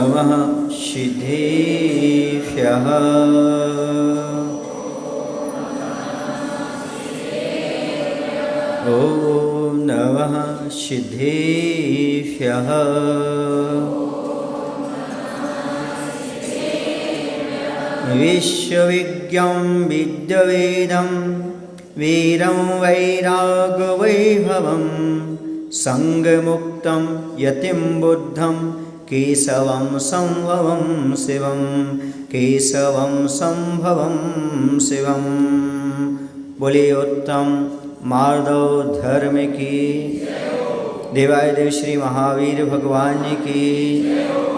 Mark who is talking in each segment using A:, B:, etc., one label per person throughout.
A: नमः सिद्धेभ्यः। ॐ नमः सिद्धेभ्यः। विश्वविज्ञं विद्यवेदं वीरं वैराग्यवैभवं संगमुक्तं यतिं बुद्धं केशवं संभवं शिवं केशवं संभवं शिवं। बोलिए उत्तम माधव धर्म की, देवादिदेव श्री महावीर भगवान की,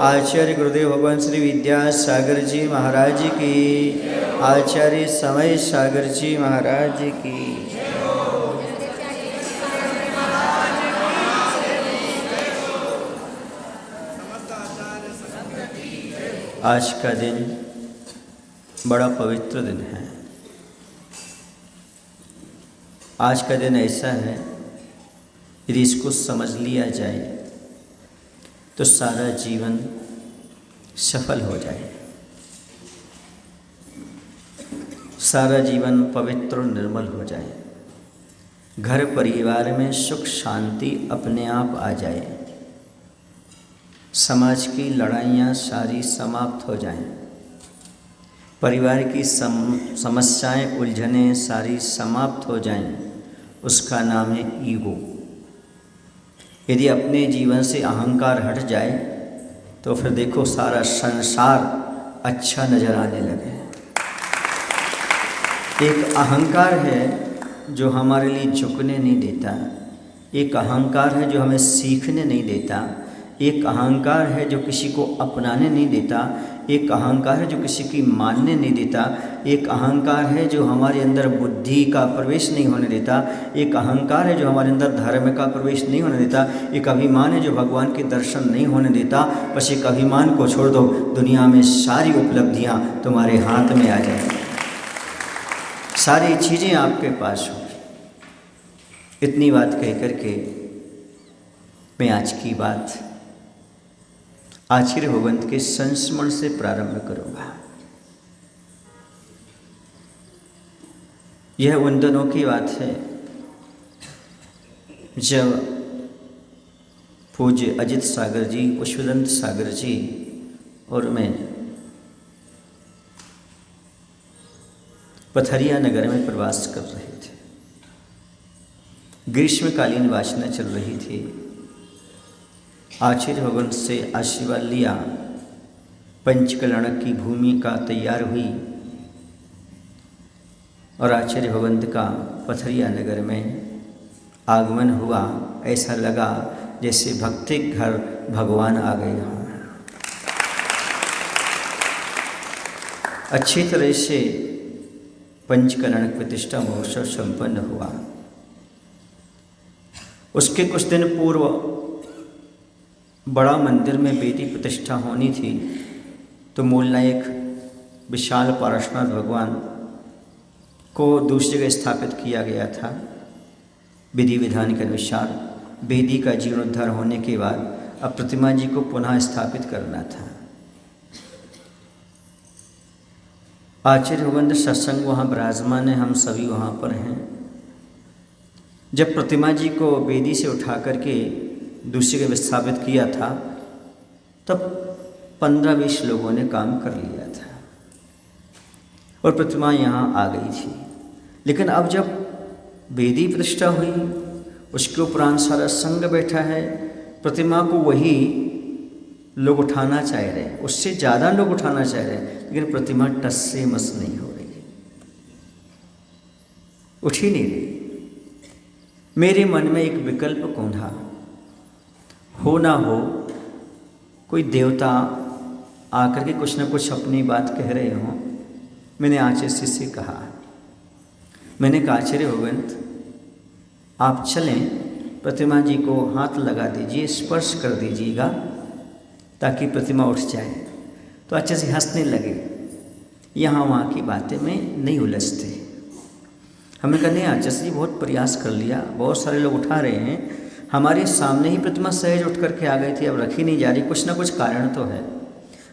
A: आचार्य गुरुदेव भगवान श्री विद्यासागर जी महाराज की, आचार्य समय सागर जी महाराज की। आज का दिन बड़ा पवित्र दिन है। आज का दिन ऐसा है, यदि इसको समझ लिया जाए तो सारा जीवन सफल हो जाए, सारा जीवन पवित्र और निर्मल हो जाए, घर परिवार में सुख शांति अपने आप आ जाए, समाज की लड़ाइयाँ सारी समाप्त हो जाएं, परिवार की समस्याएं उलझनें सारी समाप्त हो जाएं। उसका नाम है ईगो। यदि अपने जीवन से अहंकार हट जाए तो फिर देखो सारा संसार अच्छा नजर आने लगे। एक अहंकार है जो हमारे लिए झुकने नहीं देता, एक अहंकार है जो हमें सीखने नहीं देता, एक अहंकार है जो किसी को अपनाने नहीं देता, एक अहंकार है जो किसी की मानने नहीं देता, एक अहंकार है जो हमारे अंदर बुद्धि का प्रवेश नहीं होने देता, एक अहंकार है जो हमारे अंदर धर्म का प्रवेश नहीं होने देता, एक अभिमान है जो भगवान के दर्शन नहीं होने देता। बस एक अभिमान को छोड़ दो, दुनिया में सारी उपलब्धियां तुम्हारे हाथ में आ जाएंगी, सारी चीज़ें आपके पास होंगी। इतनी बात कह करके मैं आज की बात आचार्य भगवंत के संस्मरण से प्रारंभ करूंगा। यह उन दिनों की बात है जब पूज्य अजित सागर जी, पुष्पदंत सागर जी और मैं पथरिया नगर में प्रवास कर रहे थे। ग्रीष्मकालीन वासना चल रही थी। आचार्य भगवंत से आशीर्वाद लिया, पंचकल्याण की भूमिका तैयार हुई और आचार्य भगवंत का पथरिया नगर में आगमन हुआ। ऐसा लगा जैसे भक्ति घर भगवान आ गए हों। अच्छी तरह से पंचकल्याण प्रतिष्ठा महोत्सव संपन्न हुआ। उसके कुछ दिन पूर्व बड़ा मंदिर में बेदी प्रतिष्ठा होनी थी, तो मूल नायक विशाल पार्श्वनाथ भगवान को दूसरी जगह स्थापित किया गया था। विधि विधान के अनुसार बेदी का जीर्णोद्धार होने के बाद अब प्रतिमा जी को पुनः स्थापित करना था। आचार्य भगवंत सत्संग वहाँ विराजमान है, हम सभी वहाँ पर हैं। जब प्रतिमा जी को बेदी से उठा करके दूसरी जगह स्थापित किया था तब 15-20 लोगों ने काम कर लिया था और प्रतिमा यहाँ आ गई थी। लेकिन अब जब बेदी प्रतिष्ठा हुई, उसके उपरांत सारा संघ बैठा है, प्रतिमा को वही लोग उठाना चाह रहे हैं, उससे ज़्यादा लोग उठाना चाह रहे हैं, लेकिन प्रतिमा टस से मस नहीं हो रही, उठ ही नहीं रही। मेरे मन में एक विकल्प कौंधा, हो ना हो कोई देवता आकर के कुछ न कुछ अपनी बात कह रहे हों। मैंने आचार्य से कहा, मैंने कहा आचार्य भगवंत आप चलें, प्रतिमा जी को हाथ लगा दीजिए, स्पर्श कर दीजिएगा ताकि प्रतिमा उठ जाए। तो आचार्य से हंसने लगे। यहाँ वहाँ की बातें में नहीं उलझते। हमने कहा नहीं आचार्य जी बहुत प्रयास कर लिया, बहुत सारे लोग उठा रहे हैं, हमारे सामने ही प्रतिमा सहज उठ करके आ गई थी, अब रखी नहीं जा रही, कुछ ना कुछ कारण तो है।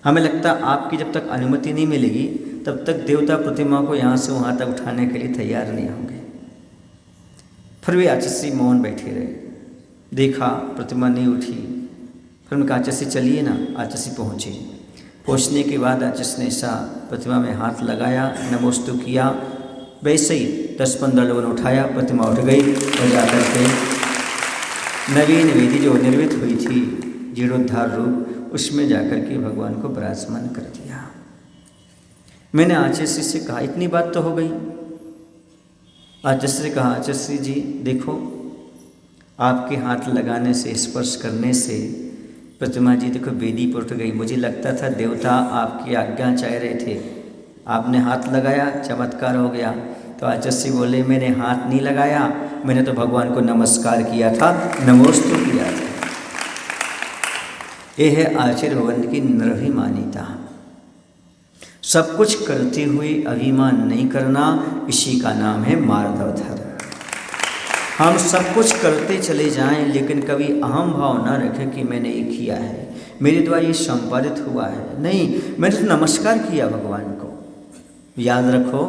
A: हमें लगता है आपकी जब तक अनुमति नहीं मिलेगी तब तक देवता प्रतिमा को यहाँ से वहाँ तक उठाने के लिए तैयार नहीं होंगे। फिर भी आचार्य मौन बैठे रहे, देखा प्रतिमा नहीं उठी। फिर उनका आचार्य चलिए ना, आचार्य पहुँचे। पहुँचने के बाद आचार्य ने ऐसा प्रतिमा में हाथ लगाया, नमोस्तु किया, वैसे ही 10-15 लोगों ने उठाया, प्रतिमा उठ गई और जाकर के नवीन वेदी जो निर्मित हुई थी जीर्णोद्धार रूप, उसमें जाकर के भगवान को विराजमान कर दिया। मैंने आचार्य से कहा इतनी बात तो हो गई। आचार्य से कहा आचार्य जी देखो, आपके हाथ लगाने से, स्पर्श करने से प्रतिमा जी देखो वेदी पर उठ गई। मुझे लगता था देवता आपकी आज्ञा चाह रहे थे, आपने हाथ लगाया, चमत्कार हो गया। तो आचार्य बोले मैंने हाथ नहीं लगाया, मैंने तो भगवान को नमस्कार किया था, नमोस्तु किया था। यह है आचार्य भगवान की निर्भिमानिता। सब कुछ करते हुए अभिमान नहीं करना, इसी का नाम है मार्दव धर्म। हम सब कुछ करते चले जाएं लेकिन कभी अहम भाव न रखें कि मैंने ये किया है, मेरे द्वारा ये संपादित हुआ है। नहीं, मैंने तो नमस्कार किया भगवान को। याद रखो,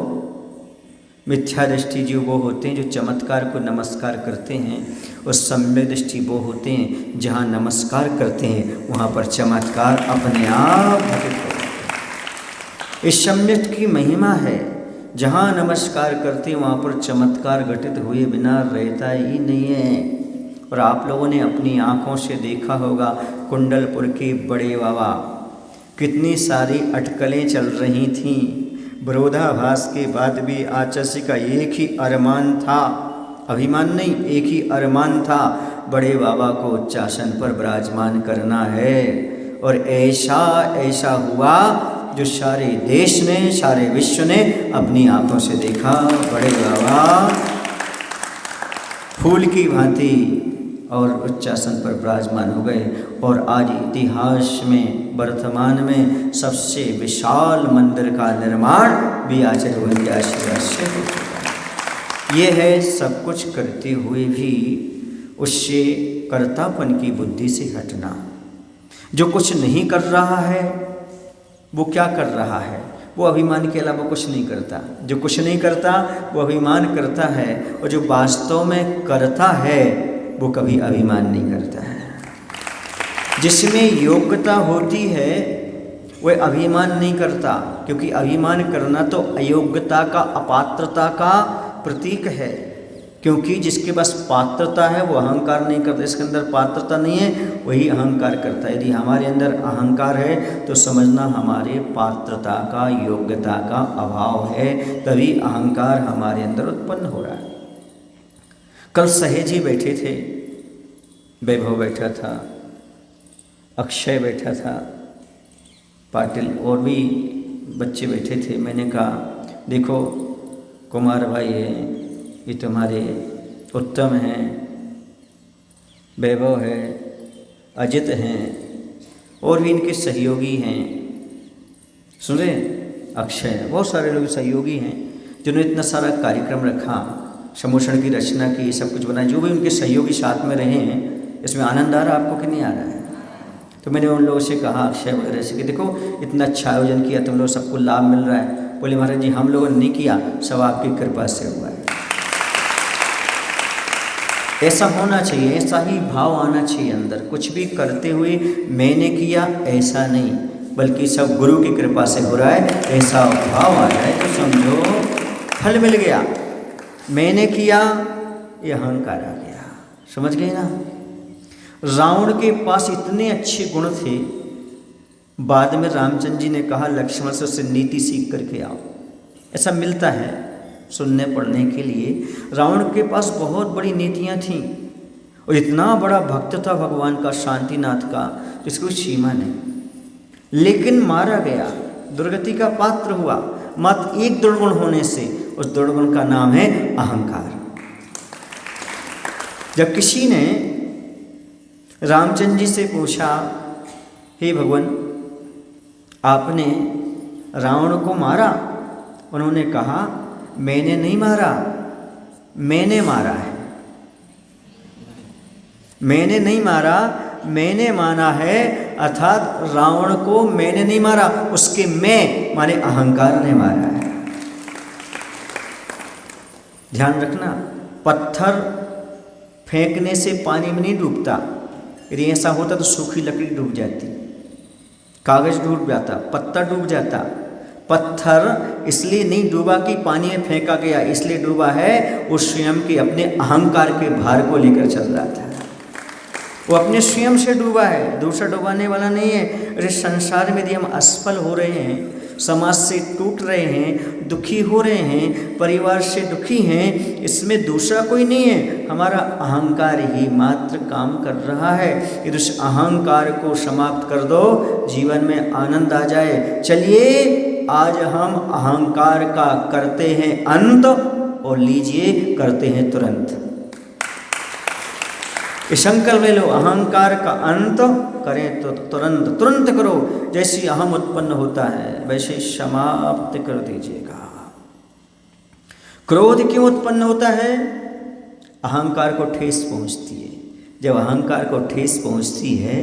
A: मिथ्या दृष्टि जो वो होते हैं जो चमत्कार को नमस्कार करते हैं, और सम्यक दृष्टि वो होते हैं जहाँ नमस्कार करते हैं वहाँ पर चमत्कार अपने आप घटित होता है। इस सम्यक की महिमा है, जहाँ नमस्कार करते हैं वहाँ पर चमत्कार घटित हुए बिना रहता ही नहीं है। और आप लोगों ने अपनी आँखों से देखा होगा कुंडलपुर के बड़े बाबा, कितनी सारी अटकलें चल रही थीं। विरोधाभास के बाद भी आचार्य का एक ही अरमान था, अभिमान नहीं, एक ही अरमान था, बड़े बाबा को उच्चासन पर विराजमान करना है। और ऐसा हुआ जो सारे देश ने, सारे विश्व ने अपनी आंखों से देखा। बड़े बाबा फूल की भांति और उच्चासन पर विराजमान हो गए। और आज इतिहास में, वर्तमान में सबसे विशाल मंदिर का निर्माण भी आचार्य भगवान के आशीर्वाद से हो चुका है। ये है सब कुछ करते हुए भी उससे कर्तापन की बुद्धि से हटना। जो कुछ नहीं कर रहा है वो क्या कर रहा है? वो अभिमान के अलावा कुछ नहीं करता। जो कुछ नहीं करता वो अभिमान करता है, और जो वास्तव में करता है वो कभी अभिमान नहीं करता है। जिसमें योग्यता होती है वह अभिमान नहीं करता, क्योंकि अभिमान करना तो अयोग्यता का, अपात्रता का प्रतीक है। क्योंकि जिसके पास पात्रता है वो अहंकार नहीं करता। इसके अंदर पात्रता नहीं है वही अहंकार करता है। यदि हमारे अंदर अहंकार है तो समझना हमारे पात्रता का, योग्यता का अभाव है, तभी अहंकार हमारे अंदर उत्पन्न हो रहा है। कल सहेजी बैठे थे, वैभव बैठा था, अक्षय बैठा था, पाटिल और भी बच्चे बैठे थे। मैंने कहा देखो कुमार भाई है, ये तुम्हारे उत्तम हैं, वैभव है, अजित हैं, और भी इनके सहयोगी हैं। सुन रहे, अक्षय हैं, बहुत सारे लोग सहयोगी हैं जिन्होंने इतना सारा कार्यक्रम रखा, समोषण की रचना की, सब कुछ बनाया। जो भी उनके सहयोगी साथ में रहे हैं, इसमें आनंद आ रहा है आपको कि नहीं आ रहा है? तो मैंने उन लोगों से कहा, अक्षय वगैरह से, कि देखो इतना अच्छा आयोजन किया, तुम लोग सबको लाभ मिल रहा है। बोले महाराज जी हम लोगों ने नहीं किया, सब आपकी कृपा से हुआ है। ऐसा होना चाहिए, ऐसा ही भाव आना चाहिए अंदर। कुछ भी करते हुए मैंने किया ऐसा नहीं, बल्कि सब गुरु की कृपा से हो रहा है, ऐसा भाव आ रहा है तो समझो फल मिल गया। मैंने किया ये अहंकार आ गया। समझ गए ना? रावण के पास इतने अच्छे गुण थे, बाद में रामचंद्र जी ने कहा लक्ष्मण से उससे नीति सीख करके आओ। ऐसा मिलता है सुनने पढ़ने के लिए। रावण के पास बहुत बड़ी नीतियाँ थीं और इतना बड़ा भक्त था भगवान का, शांतिनाथ का, जिसकी कोई सीमा नहीं, लेकिन मारा गया, दुर्गति का पात्र हुआ मात्र एक दुर्गुण होने से। उस दुर्गुण का नाम है अहंकार। जब किसी ने रामचंद्र जी से पूछा, हे भगवान आपने रावण को मारा? उन्होंने कहा मैंने नहीं मारा, मैंने मारा है। मैंने नहीं मारा, मैंने माना है, अर्थात रावण को मैंने नहीं मारा, उसके मैं माने अहंकार ने मारा है। ध्यान रखना, पत्थर फेंकने से पानी में नहीं डूबता। यदि ऐसा होता तो सूखी लकड़ी डूब जाती, कागज डूब जाता, पत्थर डूब जाता। पत्थर इसलिए नहीं डूबा कि पानी में फेंका गया, इसलिए डूबा है वो स्वयं के अपने अहंकार के भार को लेकर चल रहा था। वो अपने स्वयं से डूबा है, दूसरा डुबाने वाला नहीं है। अरे संसार में यदि हम असफल हो रहे हैं, समाज से टूट रहे हैं, दुखी हो रहे हैं, परिवार से दुखी हैं, इसमें दूसरा कोई नहीं है, हमारा अहंकार ही मात्र काम कर रहा है। यदि उस अहंकार को समाप्त कर दो, जीवन में आनंद आ जाए। चलिए आज हम अहंकार का करते हैं अंत, और लीजिए करते हैं तुरंत। संकल्प ले लो, अहंकार का अंत करें तो तुरंत तुरंत करो। जैसे अहम उत्पन्न होता है वैसे समाप्त कर दीजिएगा। क्रोध क्यों उत्पन्न होता है? अहंकार को ठेस पहुंचती है। जब अहंकार को ठेस पहुंचती है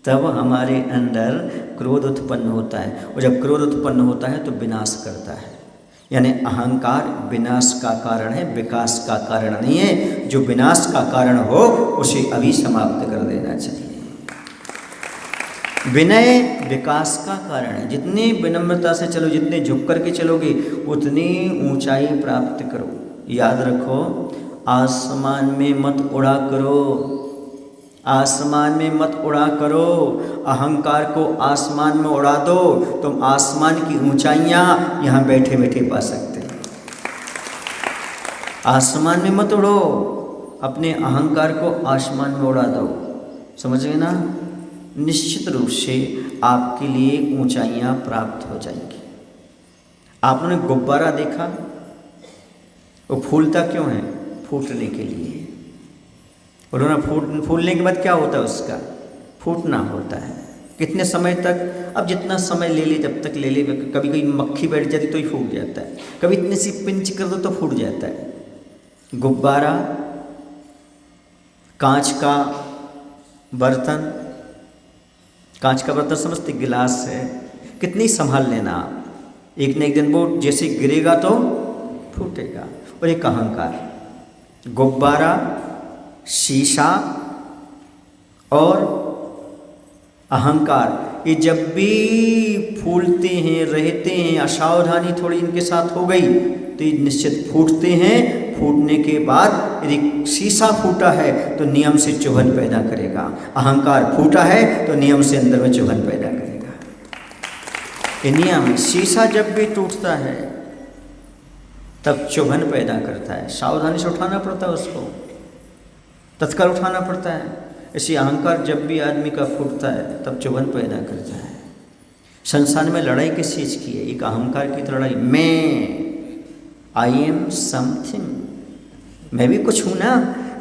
A: तब हमारे अंदर क्रोध उत्पन्न होता है, और जब क्रोध उत्पन्न होता है तो विनाश करता है। यानी अहंकार विनाश का कारण है, विकास का कारण नहीं है। जो विनाश का कारण हो उसे अभी समाप्त कर देना चाहिए। विनय विकास का कारण है। जितनी विनम्रता से चलो, जितने झुक करके चलोगे, उतनी ऊंचाई प्राप्त करो। याद रखो, आसमान में मत उड़ा करो, आसमान में मत उड़ा करो। अहंकार को आसमान में उड़ा दो, तुम आसमान की ऊंचाइयां यहाँ बैठे बैठे पा सकते हो। आसमान में मत उड़ो, अपने अहंकार को आसमान में उड़ा दो। समझ गए ना? निश्चित रूप से आपके लिए ऊंचाइयां प्राप्त हो जाएंगी। आपने गुब्बारा देखा, वो फूलता क्यों है? फूटने के लिए। बोलो ना, फूलने के बाद क्या होता है? उसका फूटना होता है। कितने समय तक? अब जितना समय ले ले, जब तक ले ले। कभी कभी मक्खी बैठ जाती तो ही फूट जाता है, कभी इतनी सी पिंच कर दो तो फूट जाता है। गुब्बारा, कांच का बर्तन, कांच का बर्तन समझते? गिलास है, कितनी संभाल लेना आप, एक न एक दिन वो जैसे गिरेगा तो फूटेगा। और एक अहंकार, गुब्बारा, शीशा और अहंकार, ये जब भी फूलते हैं, रहते हैं, असावधानी थोड़ी इनके साथ हो गई तो ये निश्चित फूटते हैं। फूटने के बाद यदि शीशा फूटा है तो नियम से चुभन पैदा करेगा, अहंकार फूटा है तो नियम से अंदर में चुभन पैदा करेगा। ये नियम, शीशा जब भी टूटता है तब चुभन पैदा करता है, सावधानी से उठाना पड़ता है, उसको तत्काल उठाना पड़ता है। ऐसी अहंकार जब भी आदमी का फूटता है तब चुभन पैदा करता है। संसार में लड़ाई किस चीज़ की है? एक अहंकार की तो लड़ाई। मैं, आई एम समथिंग, मैं भी कुछ हूँ ना,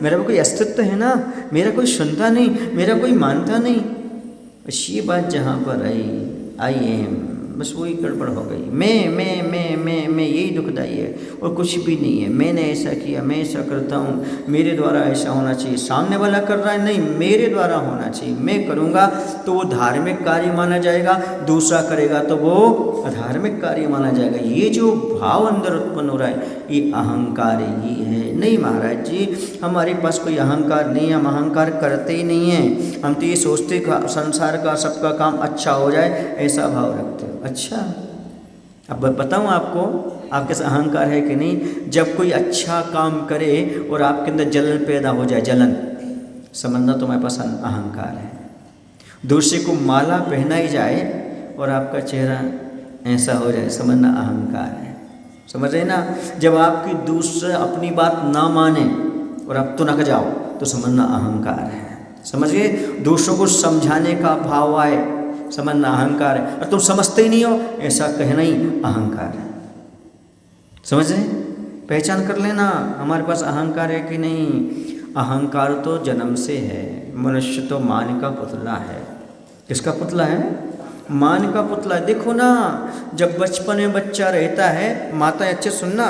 A: मेरा भी कोई अस्तित्व है ना, मेरा कोई सुनता नहीं, मेरा कोई मानता नहीं। बस ये बात जहाँ पर आई एम, बस वही गड़बड़ हो गई। मैं यही दुखदाई है, और कुछ भी नहीं है। मैंने ऐसा किया, मैं ऐसा करता हूँ, मेरे द्वारा ऐसा होना चाहिए। सामने वाला कर रहा है, नहीं, मेरे द्वारा होना चाहिए। मैं करूँगा तो वो धार्मिक कार्य माना जाएगा, दूसरा करेगा तो वो अधार्मिक कार्य माना जाएगा। ये जो भाव अंदर उत्पन्न हो रहा है, ये अहंकार ही है। नहीं महाराज जी, हमारे पास कोई अहंकार नहीं है, हम अहंकार करते ही नहीं हैं। हम तो ये सोचते संसार का सबका काम अच्छा हो जाए, ऐसा भाव रखते हो। अच्छा, अब बताऊं आपको, आपके साथ अहंकार है कि नहीं? जब कोई अच्छा काम करे और आपके अंदर जलन पैदा हो जाए, जलन, समझना तुम्हारे पास अहंकार है। दूसरे को माला पहनाई जाए और आपका चेहरा ऐसा हो जाए, समझना अहंकार है। समझ रहे ना? जब आपकी दूसरा अपनी बात ना माने और आप तुनक जाओ तो समझना अहंकार है। समझ गए? दूसरों को समझाने का भाव आए, समझना अहंकार है। और तुम समझते ही नहीं हो, ऐसा कहना ही अहंकार है। समझ रहे? पहचान कर लेना हमारे पास अहंकार है कि नहीं। अहंकार तो जन्म से है। मनुष्य तो मान का पुतला है। किसका पुतला है? मान का पुतला है। देखो ना, जब बचपन में बच्चा रहता है, माता अच्छे सुनना,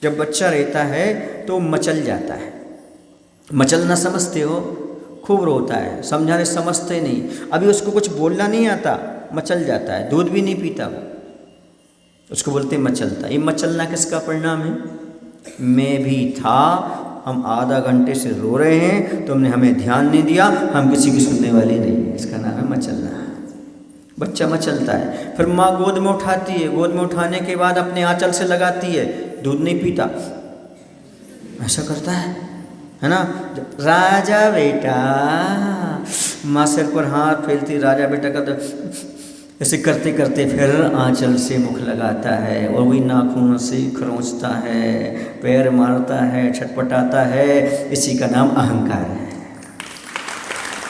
A: जब बच्चा रहता है तो मचल जाता है। मचलना समझते हो? खूब रोता है, समझाने समझते नहीं, अभी उसको कुछ बोलना नहीं आता, मचल जाता है, दूध भी नहीं पीता वो, उसको बोलते मचलता। ये मचलना किसका परिणाम है? मैं भी था, हम आधा घंटे से रो रहे हैं, तुमने हमें ध्यान नहीं दिया, हम किसी की सुनने वाले नहीं है, इसका नाम है मचलना। बच्चा मचलता है, फिर माँ गोद में उठाती है, गोद में उठाने के बाद अपने आंचल से लगाती है, दूध नहीं पीता, ऐसा करता है ना। राजा बेटा, माँ सिर पर हाथ फेरती, राजा बेटा का तो ऐसे करते करते फिर आंचल से मुख लगाता है और वही नाखून से खरोंचता है, पैर मारता है, छटपटाता है। इसी का नाम अहंकार है।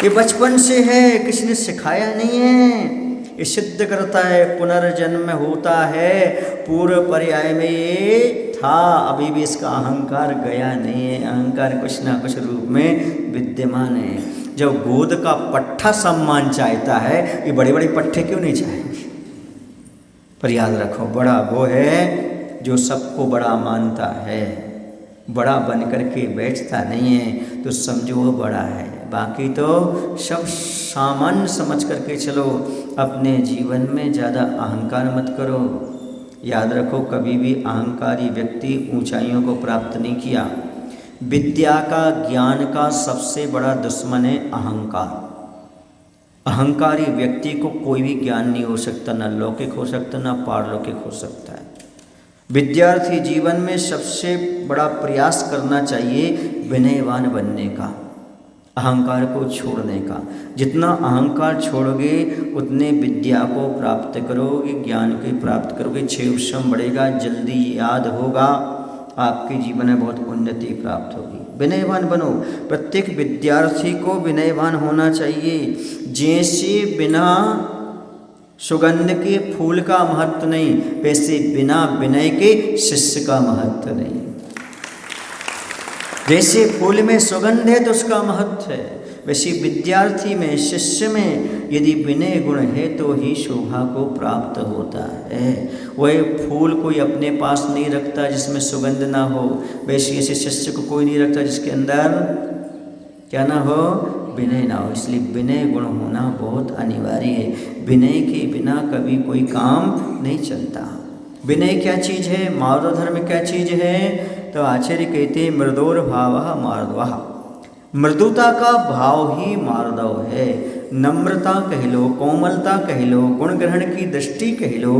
A: ये बचपन से है, किसी ने सिखाया नहीं है। ये सिद्ध करता है पुनर्जन्म होता है, पूर्व पर्याय में ये था, अभी भी इसका अहंकार गया नहीं है। अहंकार कुछ ना कुछ रूप में विद्यमान है। जब गोद का पट्ठा सम्मान चाहता है, ये बड़े बड़े पट्टे क्यों नहीं चाहेंगे? पर याद रखो, बड़ा वो है जो सबको बड़ा मानता है, बड़ा बन करके बैठता नहीं है, तो समझो वो बड़ा है। बाकी तो सब सामान्य समझ करके चलो, अपने जीवन में ज़्यादा अहंकार मत करो। याद रखो, कभी भी अहंकारी व्यक्ति ऊंचाइयों को प्राप्त नहीं किया। विद्या का, ज्ञान का सबसे बड़ा दुश्मन है अहंकार। अहंकारी व्यक्ति को कोई भी ज्ञान नहीं हो सकता, ना लौकिक हो सकता, ना पारलौकिक हो सकता है। विद्यार्थी जीवन में सबसे बड़ा प्रयास करना चाहिए विनयवान बनने का, अहंकार को छोड़ने का। जितना अहंकार छोड़ोगे उतने विद्या को प्राप्त करोगे, ज्ञान को प्राप्त करोगे, क्षेम बढ़ेगा, जल्दी याद होगा, आपके जीवन में बहुत उन्नति प्राप्त होगी। विनयवान बनो। प्रत्येक विद्यार्थी को विनयवान होना चाहिए। जैसे बिना सुगंध के फूल का महत्व नहीं, वैसे बिना विनय के शिष्य का महत्व नहीं। जैसे फूल में सुगंध है तो उसका महत्व है, वैसे विद्यार्थी में, शिष्य में यदि विनय गुण है तो ही शोभा को प्राप्त होता है। वह फूल कोई अपने पास नहीं रखता जिसमें सुगंध ना हो, वैसे ऐसे शिष्य को कोई नहीं रखता जिसके अंदर क्या ना हो, विनय ना हो। इसलिए विनय गुण होना बहुत अनिवार्य है। विनय के बिना कभी कोई काम नहीं चलता। विनय क्या चीज़ है, मार्दव धर्म क्या चीज़ है? तो आचार्य कहते हैं मृदोर भावः मार्दवः। मृदुता का भाव ही मार्दव है। नम्रता कह लो, कोमलता कह लो, गुण ग्रहण की दृष्टि कह लो,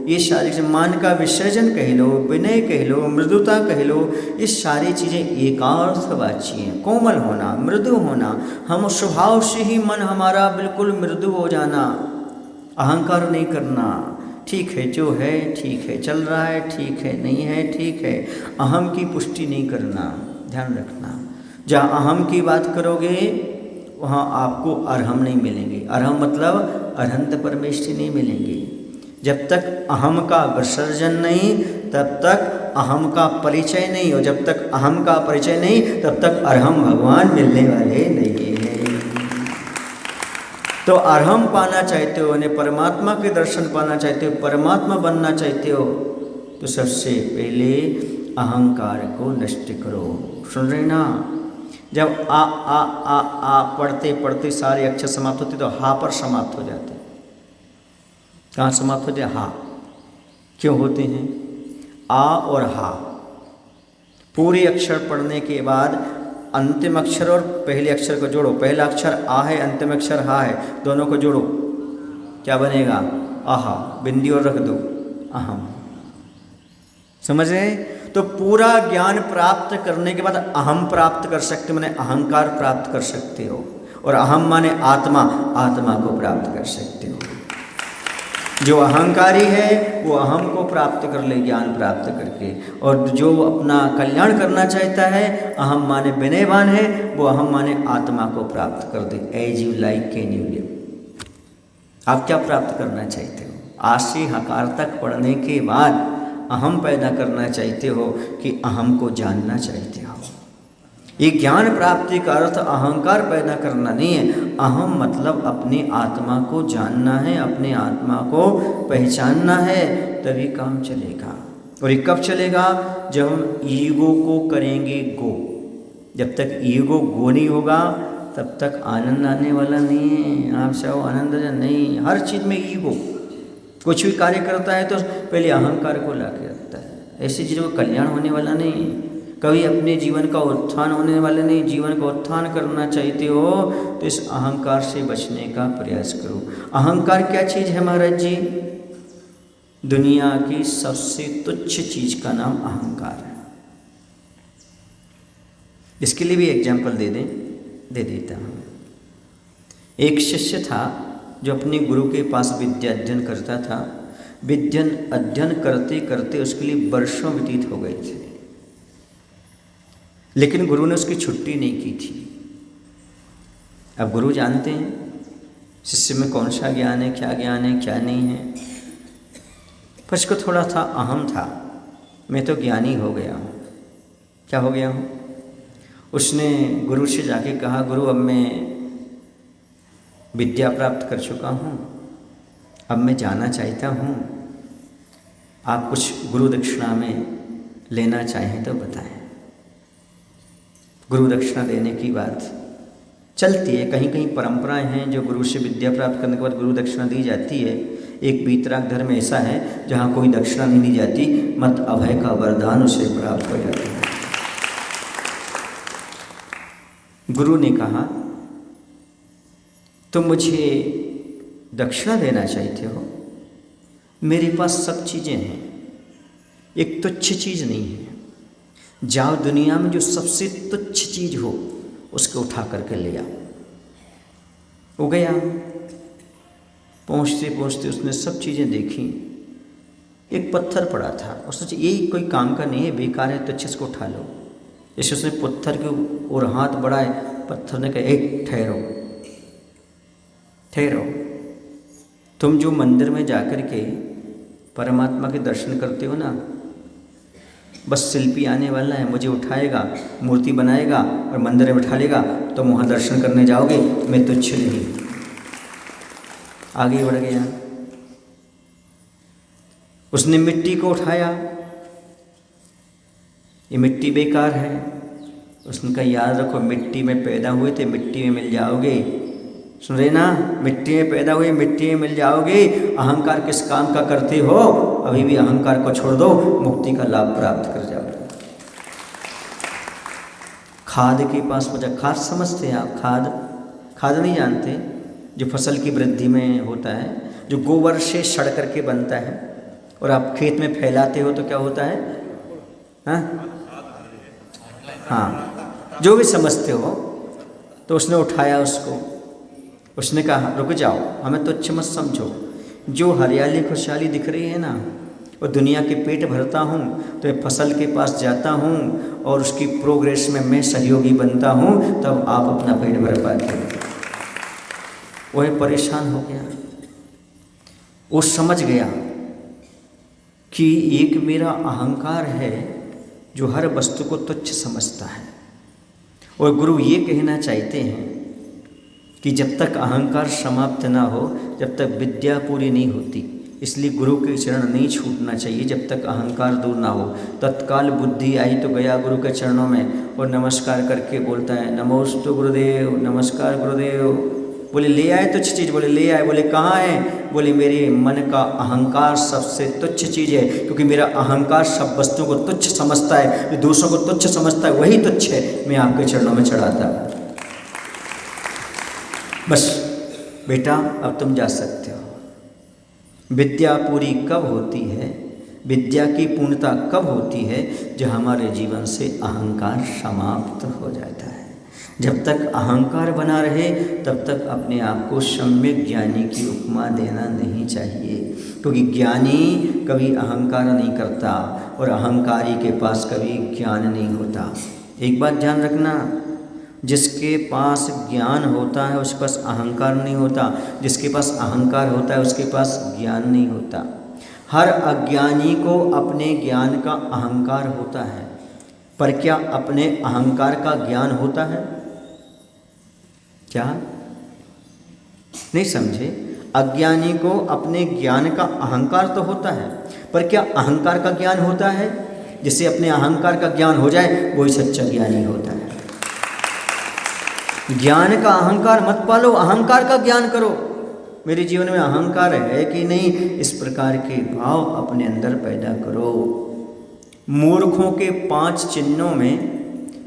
A: ये सारी मान का विसर्जन कह लो, विनय कह लो, मृदुता कह लो, ये सारी चीज़ें एकार्थवाची हैं। कोमल होना, मृदु होना, हम स्वभाव से ही मन हमारा बिल्कुल मृदु हो जाना, अहंकार नहीं करना। ठीक है जो है ठीक है, चल रहा है ठीक है, नहीं है ठीक है, अहम की पुष्टि नहीं करना, ध्यान रखना। जहाँ अहम की बात करोगे वहाँ आपको अरहम नहीं मिलेंगे। अरहम मतलब अरहंत परमेष्टि नहीं मिलेंगे। जब तक अहम का विसर्जन नहीं तब तक अहम का परिचय नहीं, और जब तक अहम का परिचय नहीं तब तक अरहम भगवान मिलने वाले नहीं हैं। तो अरहम पाना चाहते हो, यानी परमात्मा के दर्शन पाना चाहते हो, परमात्मा बनना चाहते हो, तो सबसे पहले अहंकार को नष्ट करो। सुन रहे ना? जब आ पढ़ते पढ़ते सारे अक्षर समाप्त होते तो हा पर समाप्त हो जाते। कहाँ समाप्त होते? हा। क्यों होते हैं? आ और हा। पूरे अक्षर पढ़ने के बाद अंतिम अक्षर और पहले अक्षर को जोड़ो। पहला अक्षर आ है, अंतिम अक्षर हा है, दोनों को जोड़ो, क्या बनेगा? आहा। बिंदी और रख दो, अहम। समझ रहे? तो पूरा ज्ञान प्राप्त करने के बाद अहम प्राप्त कर सकते हो, माने अहंकार प्राप्त कर सकते हो। और अहम माने आत्मा, आत्मा को प्राप्त कर सकते हो। जो अहंकारी है वो अहम को प्राप्त कर ले ज्ञान प्राप्त करके, और जो अपना कल्याण करना चाहता है, अहम माने विनयवान है, वो अहम माने आत्मा को प्राप्त कर दे। As you like can you live. आप क्या प्राप्त करना चाहते हो? आज से हकार तक पढ़ने के बाद अहम पैदा करना चाहते हो कि अहम को जानना चाहते हो? ये ज्ञान प्राप्ति का अर्थ अहंकार पैदा करना नहीं है। अहम मतलब अपनी आत्मा को जानना है, अपने आत्मा को पहचानना है, तभी काम चलेगा। और ये कब चलेगा? जब हम ईगो को करेंगे गो। जब तक ईगो गो नहीं होगा तब तक आनंद आने वाला नहीं है। आप चाहो आनंद नहीं, हर चीज़ में ईगो। कुछ भी कार्य करता है तो पहले अहंकार को ला के रखता है। ऐसी चीज़ों का कल्याण होने वाला नहीं, कभी अपने जीवन का उत्थान होने वाला नहीं। जीवन का उत्थान करना चाहते हो तो इस अहंकार से बचने का प्रयास करो। अहंकार क्या चीज़ है महाराज जी? दुनिया की सबसे तुच्छ चीज़ का नाम अहंकार है। इसके लिए भी एग्जाम्पल दे देता हूँ। एक शिष्य था जो अपने गुरु के पास विद्या अध्ययन करता था। विद्या अध्ययन करते करते उसके लिए वर्षों व्यतीत हो गए थे, लेकिन गुरु ने उसकी छुट्टी नहीं की थी। अब गुरु जानते हैं शिष्य में कौन सा ज्ञान है, क्या ज्ञान है, क्या नहीं है। पर उसको थोड़ा था अहम था, मैं तो ज्ञानी हो गया हूँ। क्या हो गया हूँ? उसने गुरु से जाके कहा, गुरु अब मैं विद्या प्राप्त कर चुका हूँ, अब मैं जाना चाहता हूँ, आप कुछ गुरु दक्षिणा में लेना चाहें तो बताएं। गुरु दक्षिणा देने की बात चलती है, कहीं कहीं परंपराएं हैं जो गुरु से विद्या प्राप्त करने के बाद गुरु दक्षिणा दी जाती है। एक वीतराग धर्म ऐसा है जहाँ कोई दक्षिणा नहीं दी जाती, मत अभय का वरदान उसे प्राप्त हो जाता है। गुरु ने कहा, तुम मुझे दक्षिणा देना चाहते हो, मेरे पास सब चीज़ें हैं, एक तुच्छ चीज़ नहीं है। जाओ दुनिया में जो सबसे तुच्छ चीज़ हो उसको उठा करके ले आओ। वो गया, पहुँचते पहुँचते उसने सब चीज़ें देखी। एक पत्थर पड़ा था, उसने सोचा यही कोई काम का नहीं है, बेकार है, तो अच्छे इसको उठा लो। जैसे उसने पत्थर के और हाथ बढ़ाए, पत्थर ने कहा, एक ठहरो, तुम जो मंदिर में जाकर के परमात्मा के दर्शन करते हो ना, बस शिल्पी आने वाला है, मुझे उठाएगा, मूर्ति बनाएगा और मंदिर में बैठा लेगा, तुम वहाँ दर्शन करने जाओगे, मैं तुच्छ नहीं। आगे बढ़ गया, उसने मिट्टी को उठाया, ये मिट्टी बेकार है। उसने कहा, याद रखो मिट्टी में पैदा हुए थे, मिट्टी में मिल जाओगे। सुन रहे ना, मिट्टी में पैदा हुए मिट्टी में मिल जाओगे। अहंकार किस काम का करते हो? अभी भी अहंकार को छोड़ दो, मुक्ति का लाभ प्राप्त कर जाओगे। खाद के पास पहुंचा। खाद समझते हैं आप? खाद नहीं जानते? जो फसल की वृद्धि में होता है, जो गोबर से सड़ करके बनता है और आप खेत में फैलाते हो तो क्या होता है? हाँ, जो भी समझते हो। तो उसने उठाया उसको, उसने कहा, रुक जाओ, हमें तो तुच्छ मत समझो। जो हरियाली खुशहाली दिख रही है ना, वो दुनिया के पेट भरता हूँ, तो मैं फसल के पास जाता हूँ और उसकी प्रोग्रेस में मैं सहयोगी बनता हूँ, तब आप अपना पेट भर पाते हो। वह परेशान हो गया, वो समझ गया कि एक मेरा अहंकार है जो हर वस्तु को तुच्छ समझता है। और गुरु ये कहना चाहते हैं कि जब तक अहंकार समाप्त ना हो, जब तक विद्या पूरी नहीं होती। इसलिए गुरु के चरण नहीं छूटना चाहिए जब तक अहंकार दूर ना हो। तत्काल बुद्धि आई तो गया गुरु के चरणों में और नमस्कार करके बोलता है, नमोस्तु गुरुदेव, नमस्कार गुरुदेव। बोले ले आए तुच्छ चीज़? बोले ले आए। बोले कहाँ है? बोले मेरे मन का अहंकार सबसे तुच्छ चीज़ है, क्योंकि मेरा अहंकार सब वस्तुओं को तुच्छ समझता है, जो दूसरों को तुच्छ समझता है वही तुच्छ है, मैं आपके चरणों में चढ़ाता हूँ। बस बेटा अब तुम जा सकते हो। विद्या पूरी कब होती है, विद्या की पूर्णता कब होती है? जब हमारे जीवन से अहंकार समाप्त हो जाता है। जब तक अहंकार बना रहे तब तक अपने आप को सम्यक ज्ञानी की उपमा देना नहीं चाहिए, क्योंकि ज्ञानी कभी अहंकार नहीं करता और अहंकारी के पास कभी ज्ञान नहीं होता। एक बात ध्यान रखना, जिसके पास ज्ञान होता है उसके पास अहंकार नहीं होता, जिसके पास अहंकार होता है उसके पास ज्ञान नहीं होता। हर अज्ञानी को अपने ज्ञान का अहंकार होता है, पर क्या अपने अहंकार का ज्ञान होता है? क्या नहीं समझे? अज्ञानी को अपने ज्ञान का अहंकार तो होता है, पर क्या अहंकार का ज्ञान होता है? जिसे अपने अहंकार का ज्ञान हो जाए वही सच्चा ज्ञानी होता है। ज्ञान का अहंकार मत पालो, अहंकार का ज्ञान करो। मेरे जीवन में अहंकार है कि नहीं, इस प्रकार के भाव अपने अंदर पैदा करो। मूर्खों के 5 चिन्हों में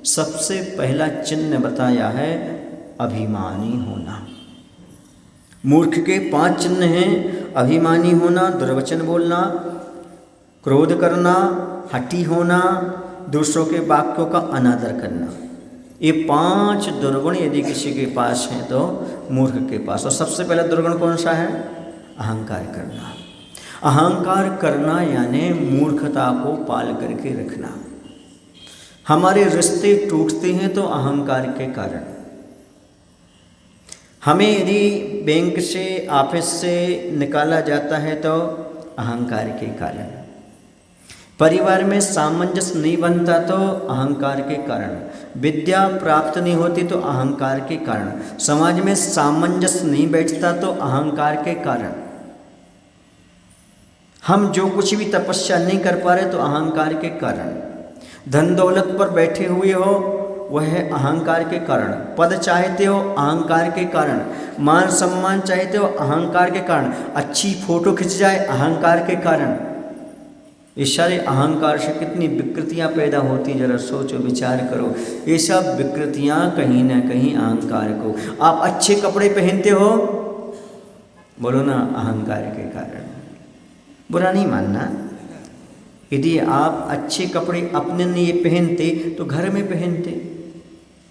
A: सबसे पहला चिन्ह बताया है अभिमानी होना। मूर्ख के 5 चिन्ह हैं, अभिमानी होना, दुर्वचन बोलना, क्रोध करना, हठी होना, दूसरों के वाक्यों का अनादर करना। ये 5 दुर्गुण यदि किसी के पास हैं तो मूर्ख के पास। और सबसे पहला दुर्गुण कौन सा है? अहंकार करना। अहंकार करना यानी मूर्खता को पाल करके रखना। हमारे रिश्ते टूटते हैं तो अहंकार के कारण। हमें यदि बैंक से, ऑफिस से निकाला जाता है तो अहंकार के कारण। परिवार में सामंजस्य नहीं बनता तो अहंकार के कारण। विद्या प्राप्त नहीं होती तो अहंकार के कारण। समाज में सामंजस्य नहीं बैठता तो अहंकार के कारण। हम जो कुछ भी तपस्या नहीं कर पा रहे तो अहंकार के कारण। धन दौलत पर बैठे हुए हो वह है अहंकार के कारण। पद चाहते हो अहंकार के कारण। मान सम्मान चाहते हो अहंकार के कारण। अच्छी फोटो खिंच जाए अहंकार के कारण। इस सारे अहंकार से कितनी विकृतियां पैदा होती, जरा सोचो विचार करो। ये सब विकृतियां कहीं ना कहीं अहंकार को। आप अच्छे कपड़े पहनते हो, बोलो ना, अहंकार के कारण। बुरा नहीं मानना। यदि आप अच्छे कपड़े अपने लिए पहनते तो घर में पहनते।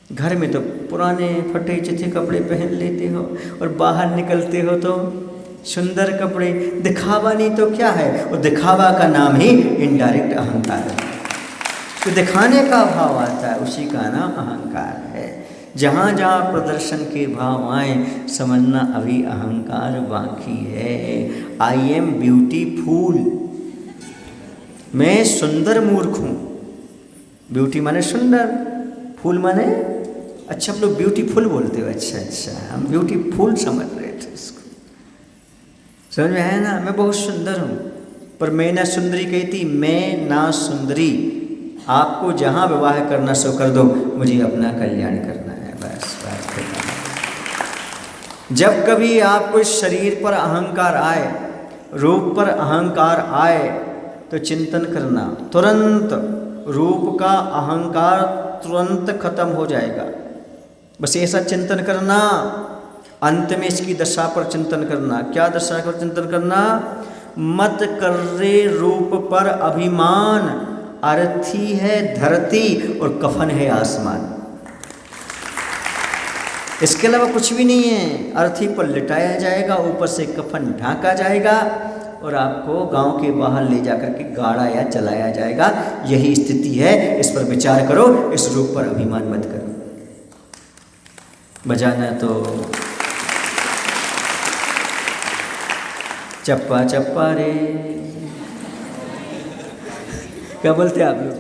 A: घर में तो पुराने फटे चिथे कपड़े पहन लेते हो और बाहर निकलते हो तो सुंदर कपड़े। दिखावा नहीं तो क्या है? और दिखावा का नाम ही इनडायरेक्ट अहंकार है। तो दिखाने का भाव आता है, उसी का नाम अहंकार है। जहाँ जहाँ प्रदर्शन के भाव आए समझना अभी अहंकार बाकी है। आई एम ब्यूटीफुल, मैं सुंदर मूर्ख हूँ। ब्यूटी माने सुंदर, फूल माने अच्छा। आप लोग ब्यूटीफुल बोलते हो, अच्छा अच्छा, हम ब्यूटीफुल समझ रहे थे इसको। समझ में आया ना? मैं बहुत सुंदर हूँ, पर मैं ना सुंदरी कहती, मैं ना सुंदरी। आपको जहाँ विवाह करना सो कर दो, मुझे अपना कल्याण करना है, बस बात खत्म। जब कभी आपको इस शरीर पर अहंकार आए, रूप पर अहंकार आए, तो चिंतन करना, तुरंत रूप का अहंकार तुरंत खत्म हो जाएगा। बस ऐसा चिंतन करना। अंत में इसकी दशा पर चिंतन करना। क्या दशा पर चिंतन करना? मत कर रे रूप पर अभिमान, अर्थी है धरती और कफन है आसमान। इसके अलावा कुछ भी नहीं है। अर्थी पर लिटाया जाएगा, ऊपर से कफन ढांका जाएगा और आपको गांव के बाहर ले जाकर के गाड़ा या जलाया जाएगा। यही स्थिति है। इस पर विचार करो, इस रूप पर अभिमान मत करो। बजाना तो चप्पा चप्पा रे, क्या बोलते हैं आप लोग?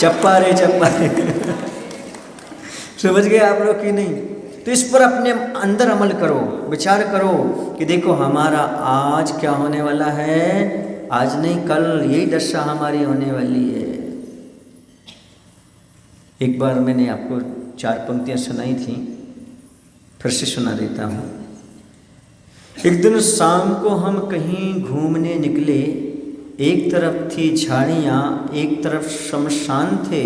A: चप्पा रे चप्पा रे। समझ गए आप लोग कि नहीं? तो इस पर अपने अंदर अमल करो, विचार करो कि देखो हमारा आज क्या होने वाला है। आज नहीं कल यही दशा हमारी होने वाली है। एक बार मैंने आपको 4 पंक्तियां सुनाई थी, फिर से सुना देता हूँ। एक दिन शाम को हम कहीं घूमने निकले। एक तरफ थी झाड़ियाँ, एक तरफ शमशान थे।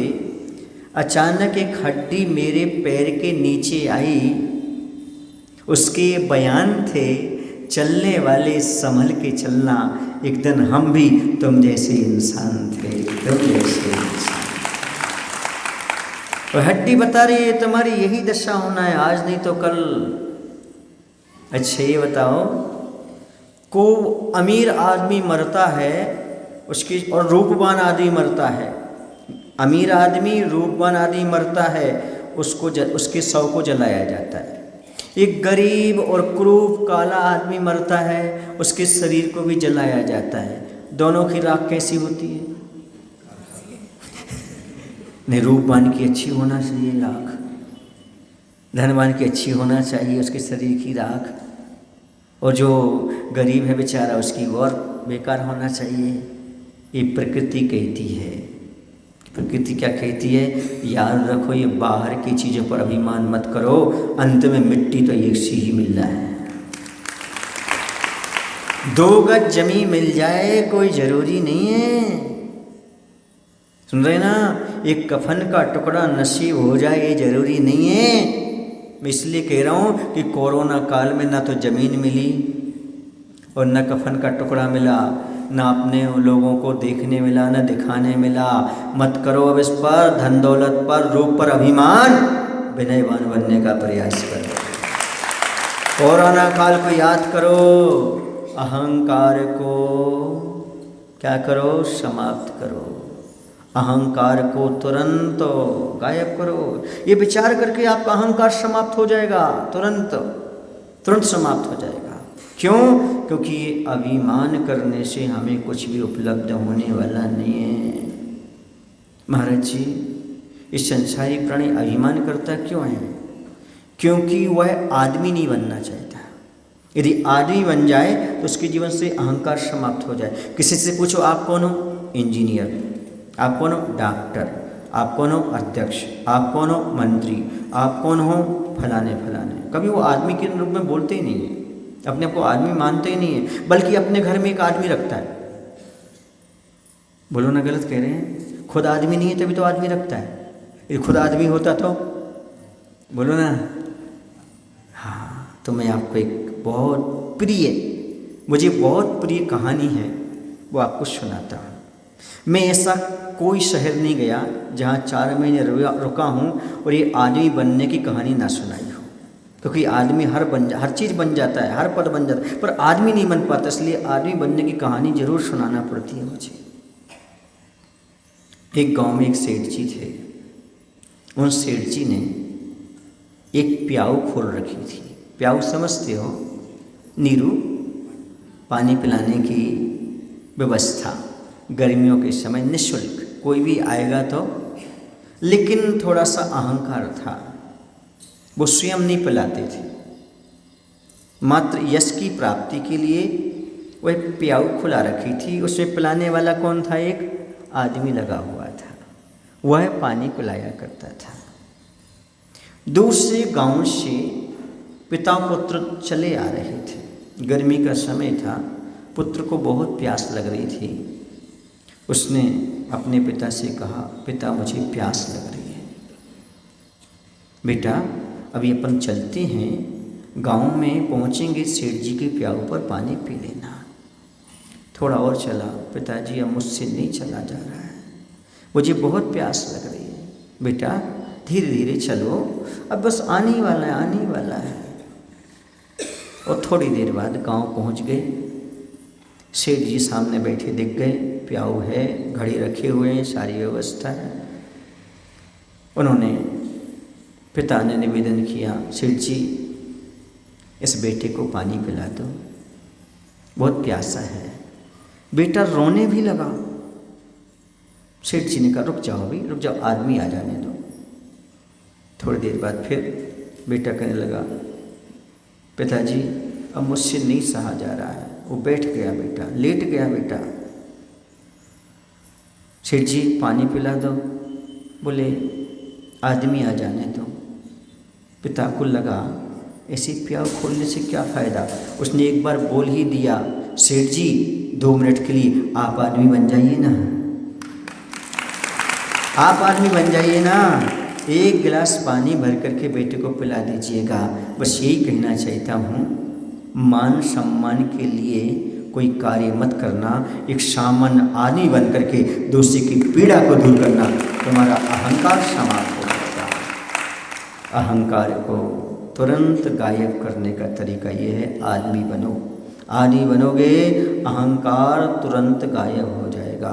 A: अचानक एक हड्डी मेरे पैर के नीचे आई। उसके बयान थे, चलने वाले संभल के चलना, एक दिन हम भी तुम जैसे इंसान थे, तुम जैसे इंसान। और हड्डी बता रही है तुम्हारी यही दशा होना है, आज नहीं तो कल। अच्छा ये बताओ, को अमीर आदमी मरता है उसकी, और रूपवान आदमी मरता है। अमीर आदमी, रूपवान आदमी मरता है, उसको उसके शव को जलाया जाता है। एक गरीब और क्रूप काला आदमी मरता है, उसके शरीर को भी जलाया जाता है। दोनों की राख कैसी होती है? नहीं, रूपवान की अच्छी होना चाहिए राख, धनवान की अच्छी होना चाहिए उसके शरीर की राख, और जो गरीब है बेचारा उसकी और बेकार होना चाहिए। ये प्रकृति कहती है। प्रकृति क्या कहती है, याद रखो ये बाहर की चीज़ों पर अभिमान मत करो, अंत में मिट्टी तो एक सी ही मिल रहा है। 2 गज जमीन मिल जाए कोई जरूरी नहीं है, सुन रहे ना, एक कफन का टुकड़ा नसीब हो जाए ये जरूरी नहीं है। मैं इसलिए कह रहा हूँ कि कोरोना काल में ना तो ज़मीन मिली और न कफन का टुकड़ा मिला, ना अपने लोगों को देखने मिला, ना दिखाने मिला। मत करो अब इस पर, धन दौलत पर, रूप पर अभिमान, विनयवान बनने का प्रयास करो। कोरोना काल को याद करो, अहंकार को क्या करो, समाप्त करो। अहंकार को तुरंत गायब करो। ये विचार करके आपका अहंकार समाप्त हो जाएगा, तुरंत समाप्त हो जाएगा। क्यों? क्योंकि ये अभिमान करने से हमें कुछ भी उपलब्ध होने वाला नहीं है। महाराज जी, इस संसारी प्राणी अभिमान करता क्यों है? क्योंकि वह आदमी नहीं बनना चाहता। यदि आदमी बन जाए तो उसके जीवन से अहंकार समाप्त हो जाए। किसी से पूछो आप कौन हो? इंजीनियर। आप कौन हो? डॉक्टर। आप कौन हो? अध्यक्ष। आप कौन हो? मंत्री। आप कौन हो? फलाने फलाने। कभी वो आदमी के रूप में बोलते ही नहीं है, अपने आप को आदमी मानते ही नहीं है, बल्कि अपने घर में एक आदमी रखता है। बोलो ना, गलत कह रहे हैं? खुद आदमी नहीं है तभी तो आदमी रखता है। यदि खुद आदमी होता तो बोलो ना। हाँ, तो मैं आपको एक मुझे बहुत प्रिय कहानी है, वो आपको सुनाता हूँ। मैं ऐसा कोई शहर नहीं गया जहाँ 4 महीने रुका हूँ और ये आदमी बनने की कहानी ना सुनाई हो। क्योंकि आदमी हर चीज़ बन जाता है, हर पद बन जाता है, पर आदमी नहीं बन पाता। इसलिए आदमी बनने की कहानी जरूर सुनाना पड़ती है मुझे। एक गांव में एक सेठ जी थे। उन सेठ जी ने एक प्याऊ खोल रखी थी। प्याऊ समझते हो? नीरू, पानी पिलाने की व्यवस्था, गर्मियों के समय निःशुल्क, कोई भी आएगा तो। लेकिन थोड़ा सा अहंकार था, वो स्वयं नहीं पिलाते थे, मात्र यश की प्राप्ति के लिए वह प्याऊ खुला रखी थी। उसमें पिलाने वाला कौन था? एक आदमी लगा हुआ था, वह पानी पिलाया करता था। दूसरे गांव से पिता पुत्र चले आ रहे थे। गर्मी का समय था, पुत्र को बहुत प्यास लग रही थी। उसने अपने पिता से कहा, पिता मुझे प्यास लग रही है। बेटा अभी अपन चलते हैं, गांव में पहुंचेंगे, सेठ जी के प्याऊ पर पानी पी लेना। थोड़ा और चला, पिताजी अब मुझसे नहीं चला जा रहा है, मुझे बहुत प्यास लग रही है। बेटा धीरे धीरे चलो, अब बस आने ही वाला है। और थोड़ी देर बाद गांव पहुंच गए। सेठ जी सामने बैठे दिख गए, प्याऊ है, घड़ी रखे हुए हैं, सारी व्यवस्था है। उन्होंने, पिता ने निवेदन किया, सेठ जी इस बेटे को पानी पिला दो, बहुत प्यासा है। बेटा रोने भी लगा। सेठ जी ने कहा, रुक जाओ अभी, रुक जाओ, आदमी आ जाने दो। थोड़ी देर बाद फिर बेटा कहने लगा, पिताजी अब मुझसे नहीं सहा जा रहा है। वो बैठ गया बेटा, लेट गया बेटा। सेठ जी पानी पिला दो, बोले आदमी आ जाने दो। पिता को लगा ऐसे प्याऊ खोलने से क्या फ़ायदा। उसने एक बार बोल ही दिया, सेठ जी 2 मिनट के लिए आप आदमी बन जाइए ना, आप आदमी बन जाइए ना, 1 गिलास पानी भर करके बेटे को पिला दीजिएगा। बस यही कहना चाहता हूँ, मान सम्मान के लिए कोई कार्य मत करना, एक सामान्य आदमी बन करके दूसरे की पीड़ा को दूर करना, तुम्हारा अहंकार समाप्त हो जाएगा। अहंकार को तुरंत गायब करने का तरीका ये है, आदमी बनो। आदमी बनोगे, अहंकार तुरंत गायब हो जाएगा।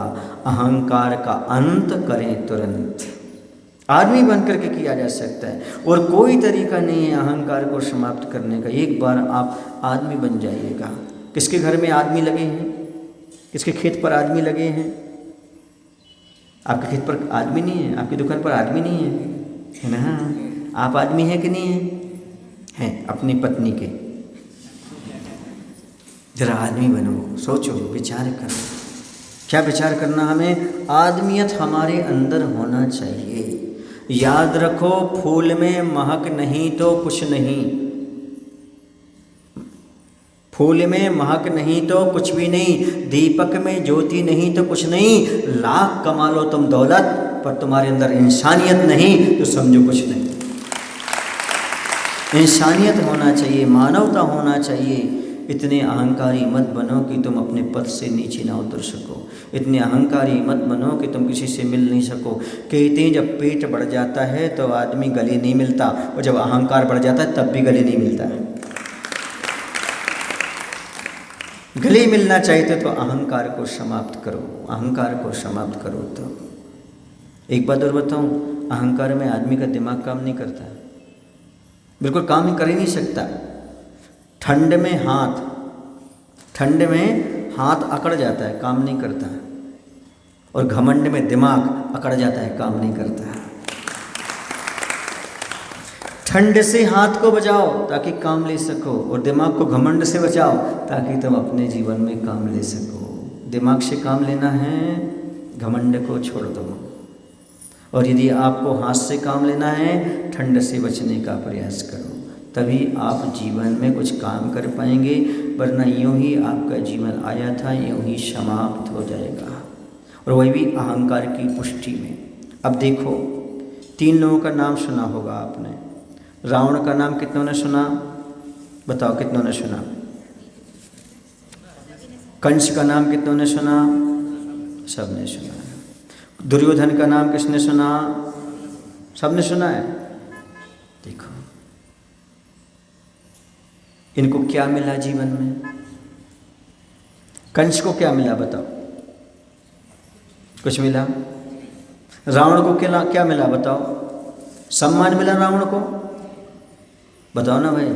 A: अहंकार का अंत करें तुरंत, आदमी बन करके किया जा सकता है। और कोई तरीका नहीं है अहंकार को समाप्त करने का। एक बार आप आदमी बन जाइएगा। किसके घर में आदमी लगे हैं? किसके खेत पर आदमी लगे हैं? आपके खेत पर आदमी नहीं है, आपकी दुकान पर आदमी नहीं है ना? आप आदमी हैं कि नहीं है? हैं अपनी पत्नी के। जरा आदमी बनो, सोचो, विचार करो, क्या विचार करना हमें? आदमियत हमारे अंदर होना चाहिए। याद रखो, फूल में महक नहीं तो कुछ नहीं, फूल में महक नहीं तो कुछ भी नहीं, दीपक में ज्योति नहीं तो कुछ नहीं, लाख कमा लो तुम दौलत, पर तुम्हारे अंदर इंसानियत नहीं तो समझो कुछ नहीं। इंसानियत होना चाहिए, मानवता होना चाहिए। इतने अहंकारी मत बनो कि तुम अपने पद से नीचे ना उतर सको। इतने अहंकारी मत बनो कि तुम किसी से मिल नहीं सको। कहते हैं जब पेट बढ़ जाता है तो आदमी गले नहीं मिलता, और जब अहंकार बढ़ जाता है तब भी गले नहीं मिलता है। गले मिलना चाहते तो अहंकार को समाप्त करो, अहंकार को समाप्त करो। तो एक बात और बताऊं, अहंकार में आदमी का दिमाग काम नहीं करता, बिल्कुल काम ही कर ही नहीं सकता। ठंड में हाथ अकड़ जाता है, काम नहीं करता, और घमंड में दिमाग अकड़ जाता है, काम नहीं करता। ठंड से हाथ को बचाओ ताकि काम ले सको, और दिमाग को घमंड से बचाओ ताकि तुम अपने जीवन में काम ले सको। दिमाग से काम लेना है, घमंड को छोड़ दो। और यदि आपको हाथ से काम लेना है, ठंड से बचने का प्रयास करो, तभी आप जीवन में कुछ काम कर पाएंगे, वरना यूँ ही आपका जीवन आया था यूँ ही समाप्त हो जाएगा, और वही भी अहंकार की पुष्टि में। अब देखो, 3 लोगों का नाम सुना होगा आपने। रावण का नाम कितनों ने सुना? बताओ कितनों ने सुना? कंस का नाम कितनों ने सुना? सब ने सुना। दुर्योधन का नाम किसने सुना? सब ने सुना है। देखो इनको क्या मिला जीवन में? कंस को क्या मिला बताओ? कुछ मिला? रावण को क्या मिला बताओ? सम्मान मिला रावण को? बताओ ना भाई,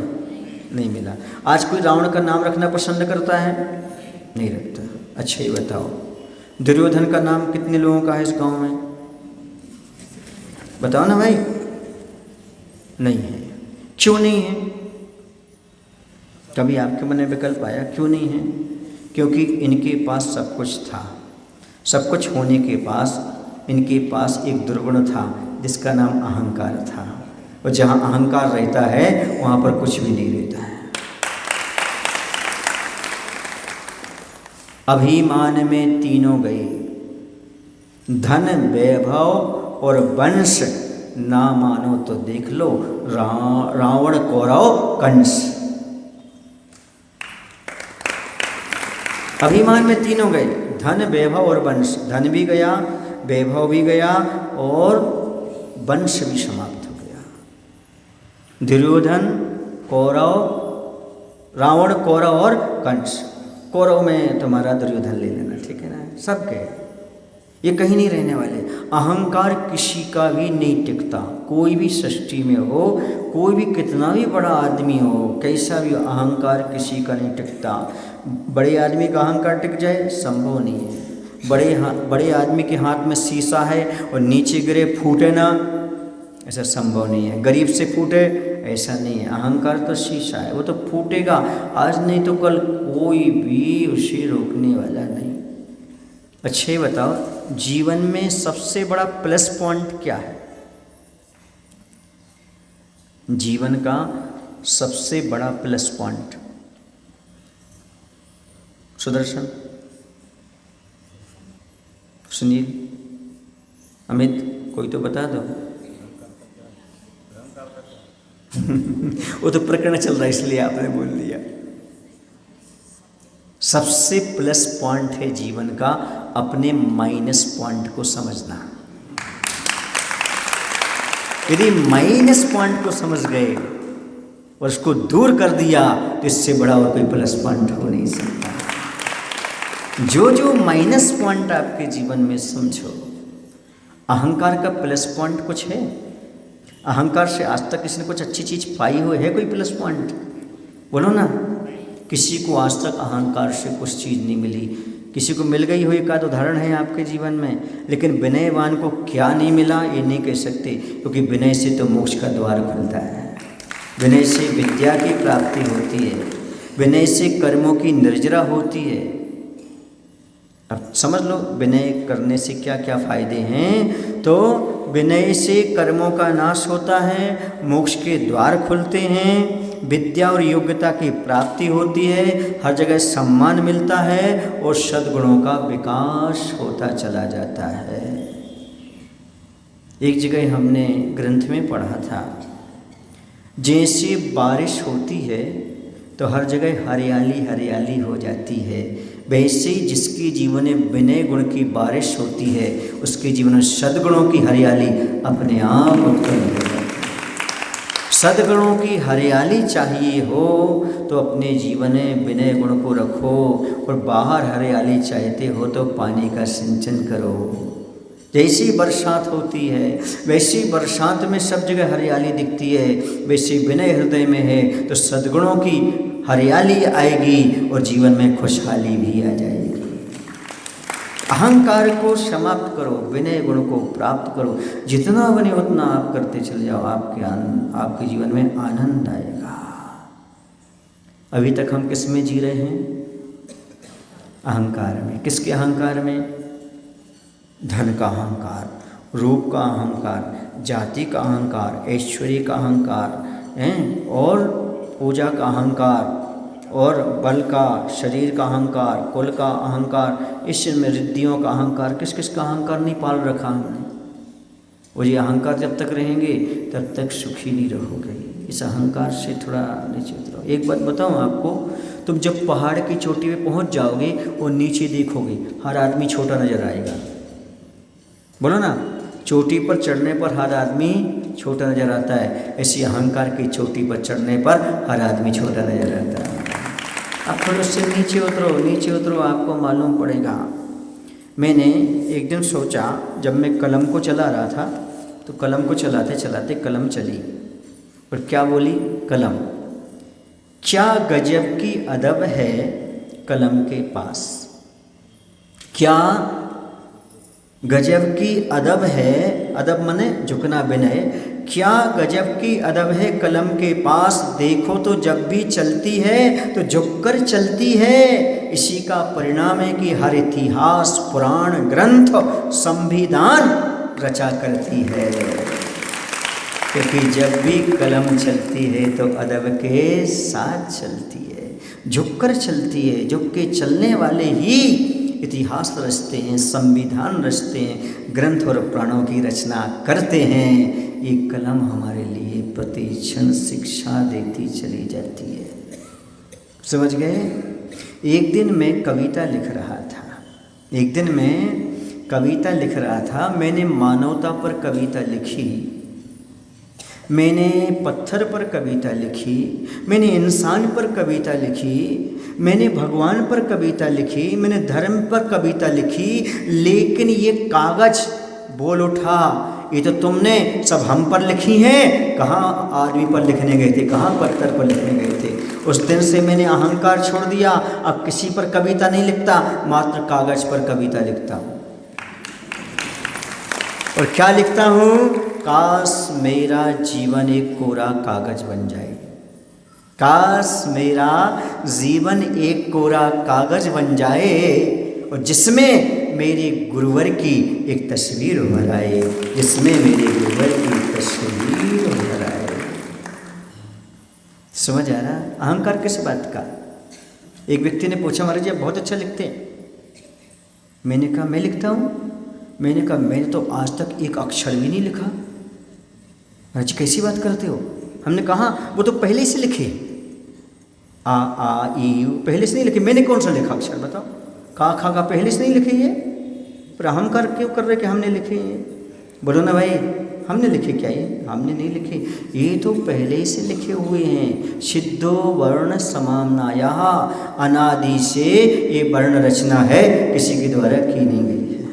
A: नहीं मिला। आज कोई रावण का नाम रखना पसंद करता है? नहीं रखता। अच्छा ही बताओ, दुर्योधन का नाम कितने लोगों का है इस गांव में? बताओ ना भाई। नहीं है। क्यों नहीं है? कभी आपके मन में विकल्प आया क्यों नहीं है? क्योंकि इनके पास सब कुछ था। सब कुछ होने के पास इनके पास एक दुर्गुण था जिसका नाम अहंकार था, और जहाँ अहंकार रहता है वहाँ पर कुछ भी नहीं रहता है। अभिमान में तीनों गए, धन वैभव और वंश, ना मानो तो देख लो रावण कौरव कंस। अभिमान में तीनों गए, धन वैभव और वंश। धन भी गया, वैभव भी गया, और वंश भी समाप्त हो गया। दुर्योधन, कौरव, रावण, कौरव और कंस। कौरव में तुम्हारा दुर्योधन ले लेना, ठीक है ना? सब गए, ये कहीं नहीं रहने वाले। अहंकार किसी का भी नहीं टिकता, कोई भी सृष्टि में हो, कोई भी कितना भी बड़ा आदमी हो, कैसा भी अहंकार किसी का नहीं टिकता। बड़े आदमी का अहंकार टिक जाए, संभव नहीं है। बड़े आदमी के हाथ में शीशा है और नीचे गिरे फूटे ना, ऐसा संभव नहीं है। गरीब से फूटे, ऐसा नहीं है। अहंकार तो शीशा है, वो तो फूटेगा, आज नहीं तो कल, कोई भी उसे रोकने वाला नहीं। अच्छे बताओ, जीवन में सबसे बड़ा प्लस पॉइंट क्या है? जीवन का सबसे बड़ा प्लस पॉइंट? सुदर्शन, सुनील, अमित, कोई तो बता दो। वो तो प्रकरण चल रहा है इसलिए आपने बोल दिया। सबसे प्लस पॉइंट है जीवन का अपने माइनस पॉइंट को समझना। यदि माइनस पॉइंट को समझ गए और उसको दूर कर दिया तो इससे बड़ा और कोई प्लस पॉइंट हो नहीं सकता। जो माइनस पॉइंट आपके जीवन में समझो। अहंकार का प्लस पॉइंट कुछ है? अहंकार से आज तक किसी ने कुछ अच्छी चीज़ पाई हो? है कोई प्लस पॉइंट? बोलो ना। किसी को आज तक अहंकार से कुछ चीज़ नहीं मिली। किसी को मिल गई हो, एक आध उदाहरण है आपके जीवन में, लेकिन विनयवान को क्या नहीं मिला ये नहीं कह सकते, क्योंकि विनय से तो मोक्ष का द्वार खुलता है। विनय से विद्या की प्राप्ति होती है, विनय से कर्मों की निर्जरा होती है। अब समझ लो विनय करने से क्या क्या फायदे हैं। तो विनय से कर्मों का नाश होता है, मोक्ष के द्वार खुलते हैं, विद्या और योग्यता की प्राप्ति होती है, हर जगह सम्मान मिलता है और सद्गुणों का विकास होता चला जाता है। एक जगह हमने ग्रंथ में पढ़ा था, जैसे बारिश होती है तो हर जगह हरियाली हरियाली हो जाती है, वैसे ही जिसके जीवन में विनय गुण की बारिश होती है उसके जीवन में सद्गुणों की हरियाली अपने आप उत्पन्न हो जाती है। सद्गुणों की हरियाली चाहिए हो तो अपने जीवन में विनय गुण को रखो, और बाहर हरियाली चाहते हो तो पानी का सिंचन करो। जैसी बरसात होती है वैसी बरसात में सब जगह हरियाली दिखती है, वैसे विनय हृदय में है तो सद्गुणों की हरियाली आएगी और जीवन में खुशहाली भी आ जाएगी। अहंकार को समाप्त करो, विनय गुण को प्राप्त करो। जितना बने उतना आप करते चले जाओ, आपके जीवन में आनंद आएगा। अभी तक हम किस में जी रहे हैं? अहंकार में। किसके अहंकार में? धन का अहंकार, रूप का अहंकार, जाति का अहंकार, ऐश्वर्य का अहंकार हैं, और पूजा का अहंकार, और बल का, शरीर का अहंकार, कुल का अहंकार, इसमें रिद्धियों का अहंकार। किस किस का अहंकार नहीं पाल रखा हमने। और ये अहंकार जब तक रहेंगे तब तक सुखी नहीं रहोगे। इस अहंकार से थोड़ा नीचे उतरो। एक बात बताऊं आपको, तुम जब पहाड़ की चोटी पे पहुंच जाओगे और नीचे देखोगे हर आदमी छोटा नजर आएगा। बोलो ना, चोटी पर चढ़ने पर हर आदमी छोटा नजर आता है, ऐसी अहंकार की चोटी पर चढ़ने पर हर आदमी छोटा नजर आता है। अब थोड़ा उससे नीचे उतरो, आपको मालूम पड़ेगा। मैंने एक दिन सोचा, जब मैं कलम को चला रहा था तो कलम को चलाते चलाते कलम चली, और क्या बोली कलम, क्या गजब की अदब है कलम के पास, क्या गजब की अदब है, अदब माने झुकना विनय, क्या गजब की अदब है कलम के पास, देखो तो जब भी चलती है तो झुककर चलती है। इसी का परिणाम है कि हर इतिहास, पुराण, ग्रंथ, संविधान रचा करती है, क्योंकि जब भी कलम चलती है तो अदब के साथ चलती है, झुककर चलती है। झुक के चलने वाले ही इतिहास रचते हैं, संविधान रचते हैं, ग्रंथ और पुराणों की रचना करते हैं। ये कलम हमारे लिए प्रतिक्षण शिक्षा देती चली जाती है। समझ गए? एक दिन मैं कविता लिख रहा था, मैंने मानवता पर कविता लिखी, मैंने पत्थर पर कविता लिखी, मैंने इंसान पर कविता लिखी, मैंने भगवान पर कविता लिखी, मैंने धर्म पर कविता लिखी, लेकिन ये कागज बोल उठा, ये तो तुमने सब हम पर लिखी हैं। कहाँ आदमी पर लिखने गए थे, कहाँ पत्थर पर लिखने गए थे। उस दिन से मैंने अहंकार छोड़ दिया, अब किसी पर कविता नहीं लिखता, मात्र कागज पर कविता लिखता हूँ। और क्या लिखता हूँ? काश मेरा जीवन एक कोरा कागज बन जाए, काश मेरा जीवन एक कोरा कागज बन जाए, और जिसमें मेरे गुरुवर की एक तस्वीर उभर आए, जिसमें मेरे गुरुवर की तस्वीर उभर आए। समझ आ रहा? अहंकार किस बात का? एक व्यक्ति ने पूछा, महाराज जी आप बहुत अच्छा लिखते हैं। मैंने कहा मैं लिखता हूँ? मैंने कहा मैंने तो आज तक एक अक्षर भी नहीं लिखा। महाराज जी कैसी बात करते हो? हमने कहा वो तो पहले से लिखे, आ ई यू पहले से नहीं लिखे। मैंने कौन सा लिखा अक्षर बताओ? का खा का पहले से नहीं लिखे ये, पर अहंकार क्यों कर रहे कि हमने लिखे ये? बोलो ना भाई, हमने लिखे क्या? ये हमने नहीं लिखे, ये तो पहले से लिखे हुए हैं। सिद्धो वर्ण समाम्नाया, अनादि से ये वर्ण रचना है, किसी के द्वारा की नहीं गई है।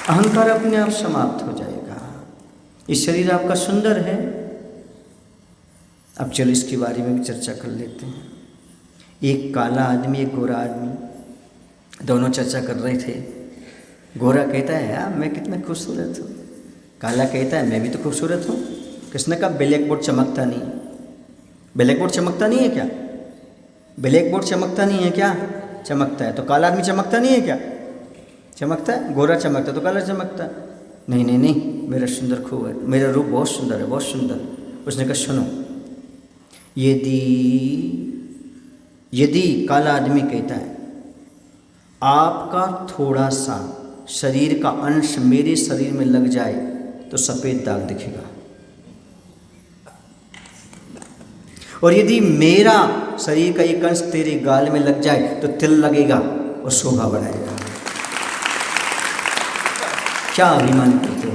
A: अहंकार अपने आप समाप्त हो जाएगा। ये शरीर आपका सुंदर है। अब चलो इसके बारे में भी चर्चा कर लेते हैं। एक काला आदमी, एक गोरा आदमी, दोनों चर्चा कर रहे थे। गोरा कहता है यार मैं कितना खूबसूरत हूँ, काला कहता है मैं भी तो खूबसूरत हूँ। किसने कहा ब्लैक बोर्ड चमकता नहीं? ब्लैक बोर्ड चमकता नहीं है क्या? ब्लैक बोर्ड चमकता नहीं है क्या? चमकता है। तो काला आदमी चमकता नहीं है क्या? चमकता है। गोरा चमकता तो काला चमकता। नहीं नहीं नहीं, मेरा सुंदर खूब है, मेरा रूप बहुत सुंदर है, बहुत सुंदर। उसने कहा सुनो, यदि काला आदमी कहता है आपका थोड़ा सा शरीर का अंश मेरे शरीर में लग जाए तो सफ़ेद दाग दिखेगा, और यदि मेरा शरीर का एक अंश तेरे गाल में लग जाए तो तिल लगेगा और शोभा बढ़ाएगा। क्या अभिमान करते हो?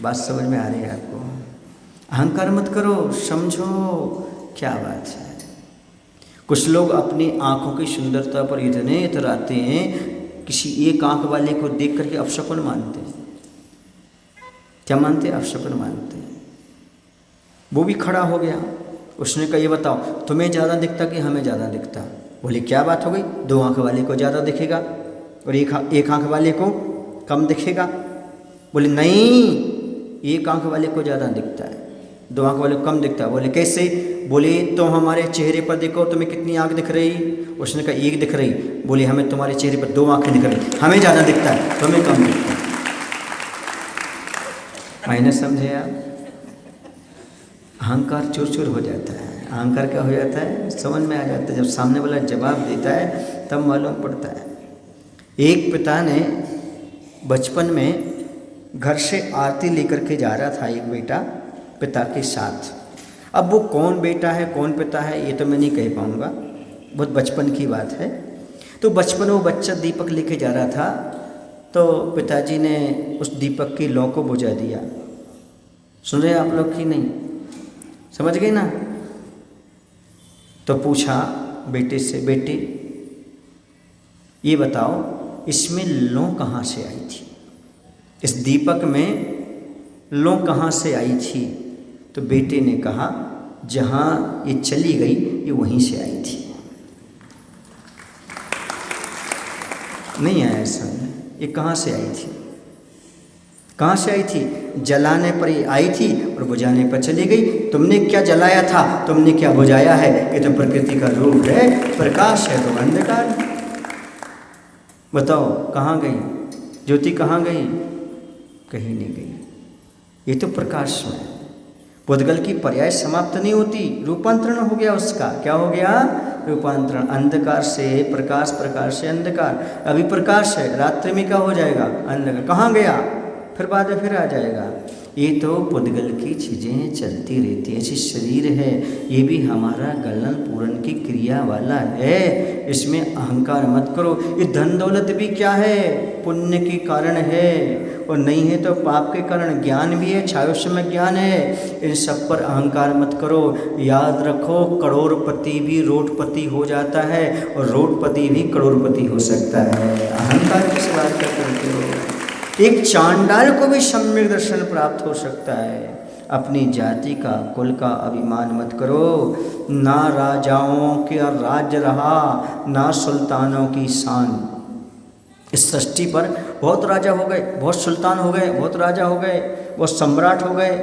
A: बात समझ में आ रही है आपको? अहंकार मत करो, समझो क्या बात है। कुछ लोग अपनी आंखों की सुंदरता पर इतने इतराते हैं, किसी एक आंख वाले को देख करके अपशकुन मानते हैं। क्या मानते हैं? अपशकुन मानते हैं। वो भी खड़ा हो गया, उसने कहा ये बताओ तुम्हें ज़्यादा दिखता कि हमें ज़्यादा दिखता? बोले क्या बात हो गई, 2 आंख वाले को ज़्यादा दिखेगा और एक आंख वाले को कम दिखेगा। बोले नहीं, एक आंख वाले को ज़्यादा दिखता है, 2 आंख वाले को कम दिखता है। बोले कैसे? बोले तो हमारे चेहरे पर देखो, तुम्हें कितनी आंख दिख रही? उसने कहा 1 दिख रही। बोले हमें तुम्हारे चेहरे पर 2 आंखें दिख रही, हमें ज़्यादा दिखता है, तुम्हें कम दिखता है। मैंने समझे आप? अहंकार चूर चूर हो जाता है। अहंकार क्या हो जाता है? समझ में आ जाता है। जब सामने वाला जवाब देता है तब मालूम पड़ता है। एक पिता ने बचपन में घर से आरती लेकर के जा रहा था एक बेटा पिता के साथ। अब वो कौन बेटा है कौन पिता है ये तो मैं नहीं कह पाऊँगा, बहुत बचपन की बात है। तो बचपन में वो बच्चा दीपक लेके जा रहा था, तो पिताजी ने उस दीपक की लौ को बुझा दिया। सुन रहे आप लोग कि नहीं? समझ गए ना? तो पूछा बेटे से, बेटे ये बताओ इसमें लौ कहाँ से आई थी? इस दीपक में लौ कहाँ से आई थी? तो बेटे ने कहा जहाँ ये चली गई ये वहीं से आई थी। नहीं आया समझ? ये कहाँ से आई थी? कहाँ से आई थी? जलाने पर ही आई थी और बुझाने पर चली गई। तुमने क्या जलाया था, तुमने क्या बुझाया है? ये तो प्रकृति का रूप है, प्रकाश है तो अंधकार। बताओ कहाँ गई ज्योति? कहाँ गई? कहीं नहीं गई। ये तो प्रकाश में। पुद्गल की पर्याय समाप्त नहीं होती, रूपांतरण हो गया उसका। क्या हो गया? रूपांतरण। अंधकार से प्रकाश, प्रकाश से अंधकार। अभी प्रकाश है, रात्रि में क्या हो जाएगा? अंधकार। कहाँ गया? फिर बाद में फिर आ जाएगा। ये तो पुद्गल की चीज़ें चलती रहती है। ऐसी शरीर है, ये भी हमारा गलन पूरण की क्रिया वाला है, इसमें अहंकार मत करो। ये धन दौलत भी क्या है? पुण्य के कारण है, और नहीं है तो पाप के कारण। ज्ञान भी है, छायोश्य में ज्ञान है, इन सब पर अहंकार मत करो। याद रखो करोड़पति भी रोडपति हो जाता है और रोडपति भी करोड़पति हो सकता है। अहंकार किस बात का करते हो? एक चांडाल को भी सम्यक दर्शन प्राप्त हो सकता है। अपनी जाति का, कुल का अभिमान मत करो। ना राजाओं का राज्य रहा, ना सुल्तानों की शान। इस सृष्टि पर बहुत राजा हो गए, बहुत सुल्तान हो गए, बहुत राजा हो गए, बहुत सम्राट हो गए,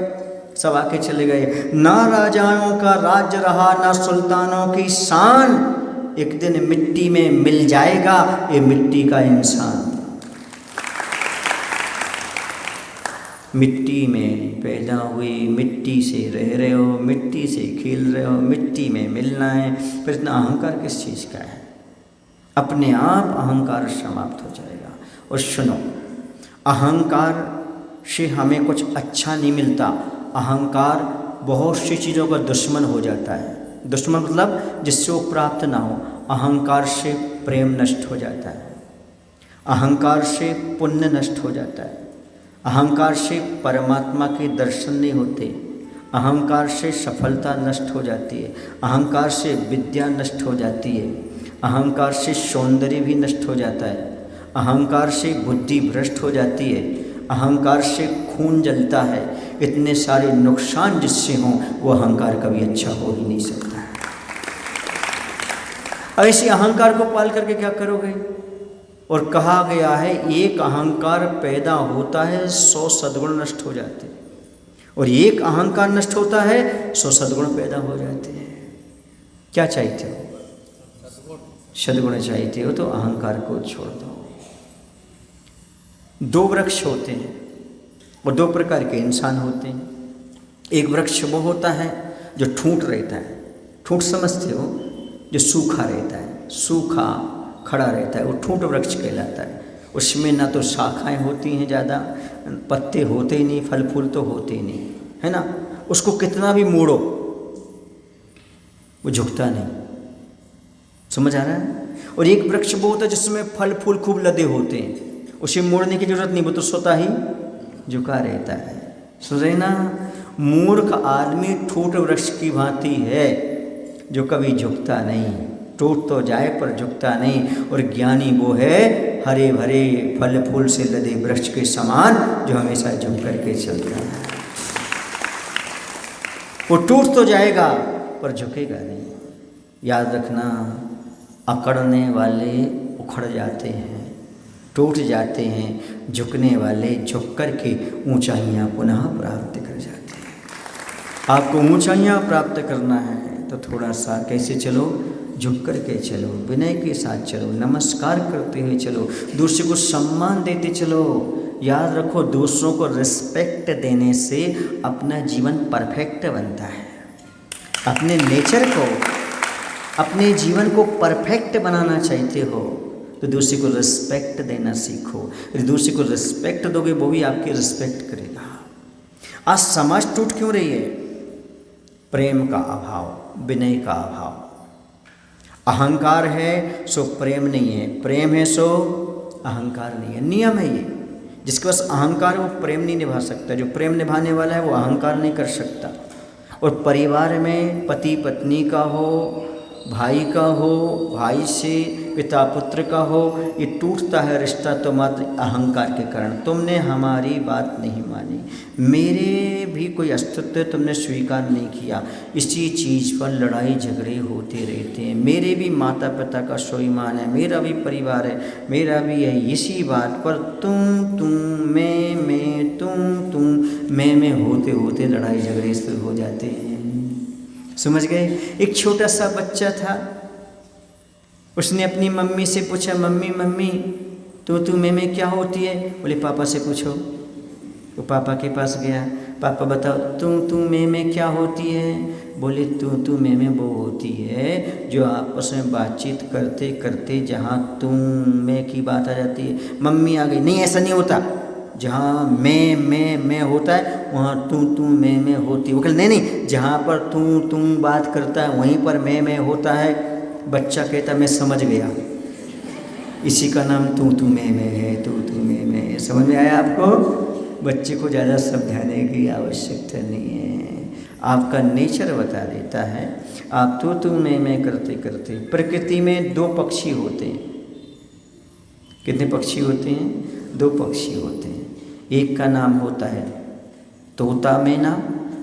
A: सब आके चले गए। ना राजाओं का राज्य रहा, ना सुल्तानों की शान। एक दिन मिट्टी में मिल जाएगा ये मिट्टी का इंसान। मिट्टी में पैदा हुए, मिट्टी से रह रहे हो, मिट्टी से खेल रहे हो, मिट्टी में मिलना है, फिर इतना अहंकार किस चीज़ का है? अपने आप अहंकार समाप्त हो जाएगा। और सुनो, अहंकार से हमें कुछ अच्छा नहीं मिलता। अहंकार बहुत सी चीज़ों का दुश्मन हो जाता है। दुश्मन मतलब जिससे वो प्राप्त ना हो। अहंकार से प्रेम नष्ट हो जाता है, अहंकार से पुण्य नष्ट हो जाता है, अहंकार से परमात्मा के दर्शन नहीं होते, अहंकार से सफलता नष्ट हो जाती है, अहंकार से विद्या नष्ट हो जाती है, अहंकार से सौंदर्य भी नष्ट हो जाता है, अहंकार से बुद्धि भ्रष्ट हो जाती है, अहंकार से खून जलता है। इतने सारे नुकसान जिससे हों वो अहंकार कभी अच्छा हो ही नहीं सकता है। अब इसी अहंकार को पाल करके क्या करोगे? और कहा गया है एक अहंकार पैदा होता है 100 सद्गुण नष्ट हो जाते हैं, और एक अहंकार नष्ट होता है 100 सद्गुण पैदा हो जाते हैं। क्या चाहिए? सद्गुण चाहते हो तो अहंकार को छोड़ दो। दो वृक्ष होते हैं और दो प्रकार के इंसान होते हैं। एक वृक्ष वो होता है जो ठूंठ रहता है, ठूंठ समझते हो, जो सूखा रहता है, सूखा खड़ा रहता है, वो ठूंठ वृक्ष कहलाता है। उसमें ना तो शाखाएं होती हैं ज़्यादा, पत्ते होते ही नहीं, फल फूल तो होते ही नहीं, है ना। उसको कितना भी मोड़ो वो झुकता नहीं, समझ आ रहा है। और एक वृक्ष वो होता है जिसमें फल फूल खूब लदे होते हैं, उसे मोड़ने की जरूरत नहीं, वो तो स्वतः ही झुका रहता है। सुन रहे ना, मूर्ख आदमी ठूंठ वृक्ष की भांति है जो कभी झुकता नहीं, टूट तो जाए पर झुकता नहीं। और ज्ञानी वो है हरे भरे फल फूल से लदे वृक्ष के समान जो हमेशा झुक करके चलता है। वो टूट तो जाएगा पर झुकेगा नहीं। याद रखना, अकड़ने वाले उखड़ जाते हैं, टूट जाते हैं, झुकने वाले झुक करके ऊंचाइयां पुनः प्राप्त कर जाते हैं। आपको ऊंचाइयां प्राप्त करना है तो थोड़ा सा कैसे चलो, झुक करके चलो, विनय के साथ चलो, नमस्कार करते हुए चलो, दूसरे को सम्मान देते चलो। याद रखो, दूसरों को रिस्पेक्ट देने से अपना जीवन परफेक्ट बनता है। अपने नेचर को, अपने जीवन को परफेक्ट बनाना चाहते हो तो दूसरे को रिस्पेक्ट देना सीखो। यदि दूसरे को रिस्पेक्ट दोगे वो भी आपकी रिस्पेक्ट करेगा। आज समाज टूट क्यों रही है? प्रेम का अभाव, विनय का अभाव। अहंकार है सो प्रेम नहीं है, प्रेम है सो अहंकार नहीं है। नियम है ये। जिसके पास अहंकार है वो प्रेम नहीं निभा सकता, जो प्रेम निभाने वाला है वो अहंकार नहीं कर सकता। और परिवार में पति पत्नी का हो, भाई का हो, भाई से पिता पुत्र का हो, ये टूटता है रिश्ता तो मात्र अहंकार के कारण। तुमने हमारी बात नहीं मानी, मेरे भी कोई अस्तित्व तुमने स्वीकार नहीं किया, इसी चीज़ पर लड़ाई झगड़े होते रहते हैं। मेरे भी माता पिता का स्वाभिमान है, मेरा भी परिवार है, मेरा भी है, इसी बात पर तुम मैं तुम मैं होते होते लड़ाई झगड़े शुरू हो जाते हैं। समझ गए? एक छोटा सा बच्चा था, उसने अपनी मम्मी से पूछा, मम्मी तू मैं क्या होती है? बोले पापा से पूछो। तो पापा के पास गया, पापा बताओ तू मैं क्या होती है? बोले तू मैं वो होती है जो आपस में बातचीत करते करते जहाँ तुम मैं की बात आ जाती है। मम्मी आ गई, नहीं ऐसा नहीं होता, जहाँ मैं होता है वहाँ तू मैं होती है। वो कहते नहीं, जहाँ पर तुम बात करता है वहीं पर मैं होता है। बच्चा कहता मैं समझ गया, इसी का नाम तू मैं है, तू मैं। समझ में आया आपको? बच्चे को ज़्यादा समझाने की आवश्यकता नहीं है, आपका नेचर बता देता है। आप तू मैं करते करते, प्रकृति में दो पक्षी होते हैं। कितने पक्षी होते हैं? दो पक्षी होते हैं। एक का नाम होता है तोता मैना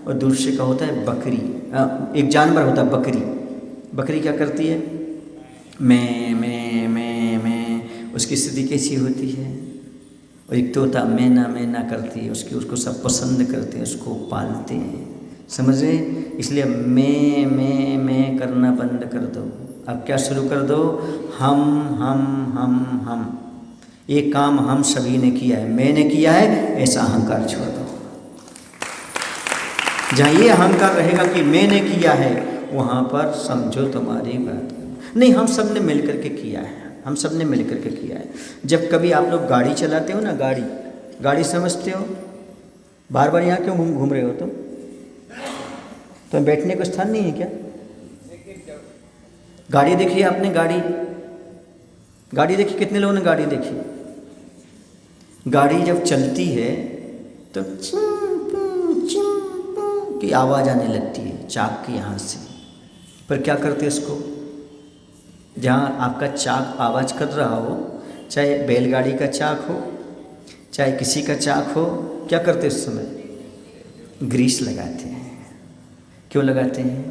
A: और दूसरे का होता है बकरी। एक जानवर होता है बकरी। बकरी क्या करती है? मैं। उसकी स्थिति कैसी होती है? और एक तोता मैना करती है, उसको सब पसंद करते हैं, उसको पालते हैं। समझ रहे? इसलिए मैं करना बंद कर दो। अब क्या शुरू कर दो? हम। ये काम हम सभी ने किया है, मैंने किया है, ऐसा अहंकार छोड़ दो। जहाँ ये अहंकार रहेगा कि मैंने किया है, वहाँ पर समझो तुम्हारी बात नहीं, हम सब ने मिल करके किया है, हम सब ने मिल करके किया है। जब कभी आप लोग गाड़ी चलाते हो ना, गाड़ी समझते हो? बार बार यहाँ क्यों घूम रहे हो तुम? तो बैठने को स्थान नहीं है क्या? गाड़ी देखी आपने? गाड़ी देखी? कितने लोगों ने गाड़ी देखी? गाड़ी जब चलती है तो चिम की आवाज़ आने लगती है चाक की यहाँ से। पर क्या करते इसको? जहाँ आपका चाक आवाज़ कर रहा हो, चाहे बैलगाड़ी का चाक हो, चाहे किसी का चाक हो, क्या करते उस समय? ग्रीस लगाते हैं। क्यों लगाते हैं?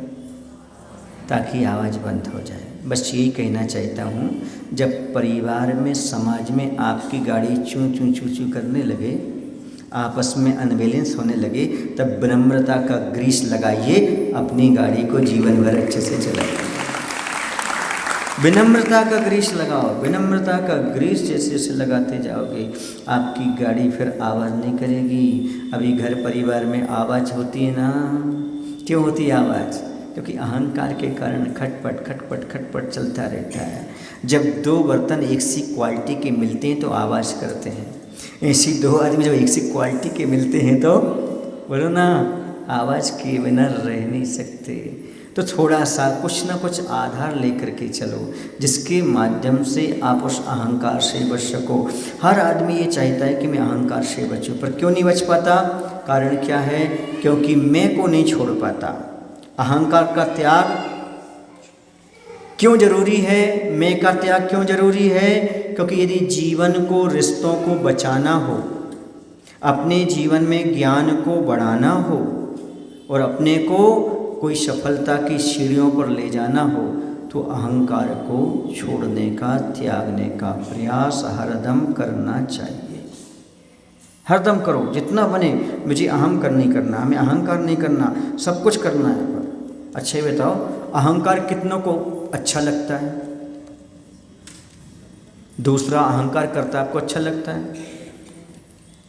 A: ताकि आवाज़ बंद हो जाए। बस यही कहना चाहता हूँ, जब परिवार में, समाज में आपकी गाड़ी चू करने लगे, आपस में अनबैलेंस होने लगे, तब विनम्रता का ग्रीस लगाइए, अपनी गाड़ी को जीवन भर अच्छे से चलाइए। विनम्रता का ग्रीस लगाओ। विनम्रता का ग्रीस जैसे जैसे लगाते जाओगे आपकी गाड़ी फिर आवाज़ नहीं करेगी। अभी घर परिवार में आवाज़ होती है ना, क्यों होती है आवाज़? क्योंकि अहंकार के कारण खटपट खटपट खटपट चलता रहता है। जब दो बर्तन एक सी क्वालिटी के मिलते हैं तो आवाज़ करते हैं। ऐसी दो आदमी जब एक सी क्वालिटी के मिलते हैं तो बोलो ना, आवाज़ के बिना रह नहीं सकते। तो थोड़ा सा कुछ ना कुछ आधार लेकर के चलो जिसके माध्यम से आप उस अहंकार से बच सको। हर आदमी ये चाहता है कि मैं अहंकार से बचूं, पर क्यों नहीं बच पाता? कारण क्या है? क्योंकि मैं को नहीं छोड़ पाता। अहंकार का त्याग क्यों जरूरी है? मैं का त्याग क्यों जरूरी है? क्योंकि यदि जीवन को, रिश्तों को बचाना हो, अपने जीवन में ज्ञान को बढ़ाना हो और अपने को कोई सफलता की सीढ़ियों पर ले जाना हो तो अहंकार को छोड़ने का, त्यागने का प्रयास हरदम करना चाहिए। हरदम करो, जितना बने। मुझे अहंकार नहीं करना, हमें अहंकार नहीं करना, सब कुछ करना है। पर अच्छा ही बताओ, अहंकार कितनों को अच्छा लगता है? दूसरा अहंकार करता है, आपको अच्छा लगता है?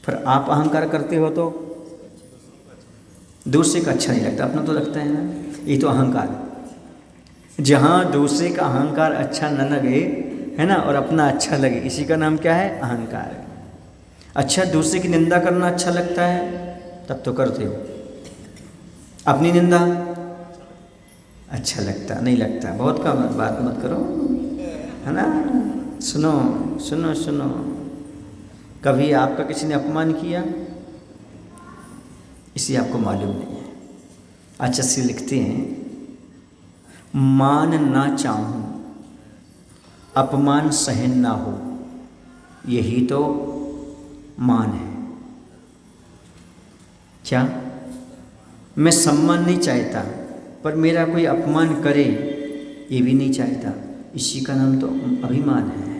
A: फिर आप अहंकार करते हो तो दूसरे का अच्छा नहीं लगता, अपना तो लगता है ना। ये तो अहंकार। जहाँ दूसरे का अहंकार अच्छा न लगे, है ना, और अपना अच्छा लगे, इसी का नाम क्या है? अहंकार। अच्छा, दूसरे की निंदा करना अच्छा लगता है तब तो करते हो। अपनी निंदा अच्छा लगता नहीं लगता? बहुत का बात मत करो, है ना। सुनो सुनो सुनो, कभी आपका किसी ने अपमान किया? इसी आपको मालूम नहीं है। अच्छा से लिखते हैं, मान ना चाहूं, अपमान सहन ना हो, यही तो मान है। क्या? मैं सम्मान नहीं चाहता पर मेरा कोई अपमान करे ये भी नहीं चाहता, इसी का नाम तो अभिमान है।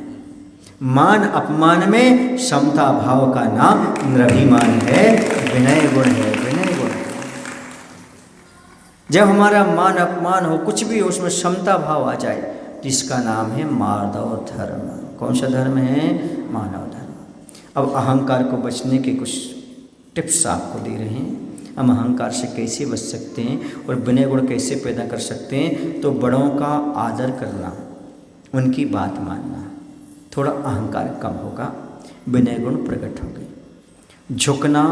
A: मान अपमान में समता भाव का नाम निर्भिमान है, विनय गुण है, विनय गुण है। जब हमारा मान अपमान हो, कुछ भी हो, उसमें समता भाव आ जाए, जिसका नाम है मानव धर्म। कौन सा धर्म है? मानव धर्म। अब अहंकार को बचने के कुछ टिप्स आपको दे रहे हैं। हम अहंकार से कैसे बच सकते हैं और विनय गुण कैसे पैदा कर सकते हैं? तो बड़ों का आदर करना, उनकी बात मानना, थोड़ा अहंकार कम होगा, विनय गुण प्रकट होंगे। झुकना,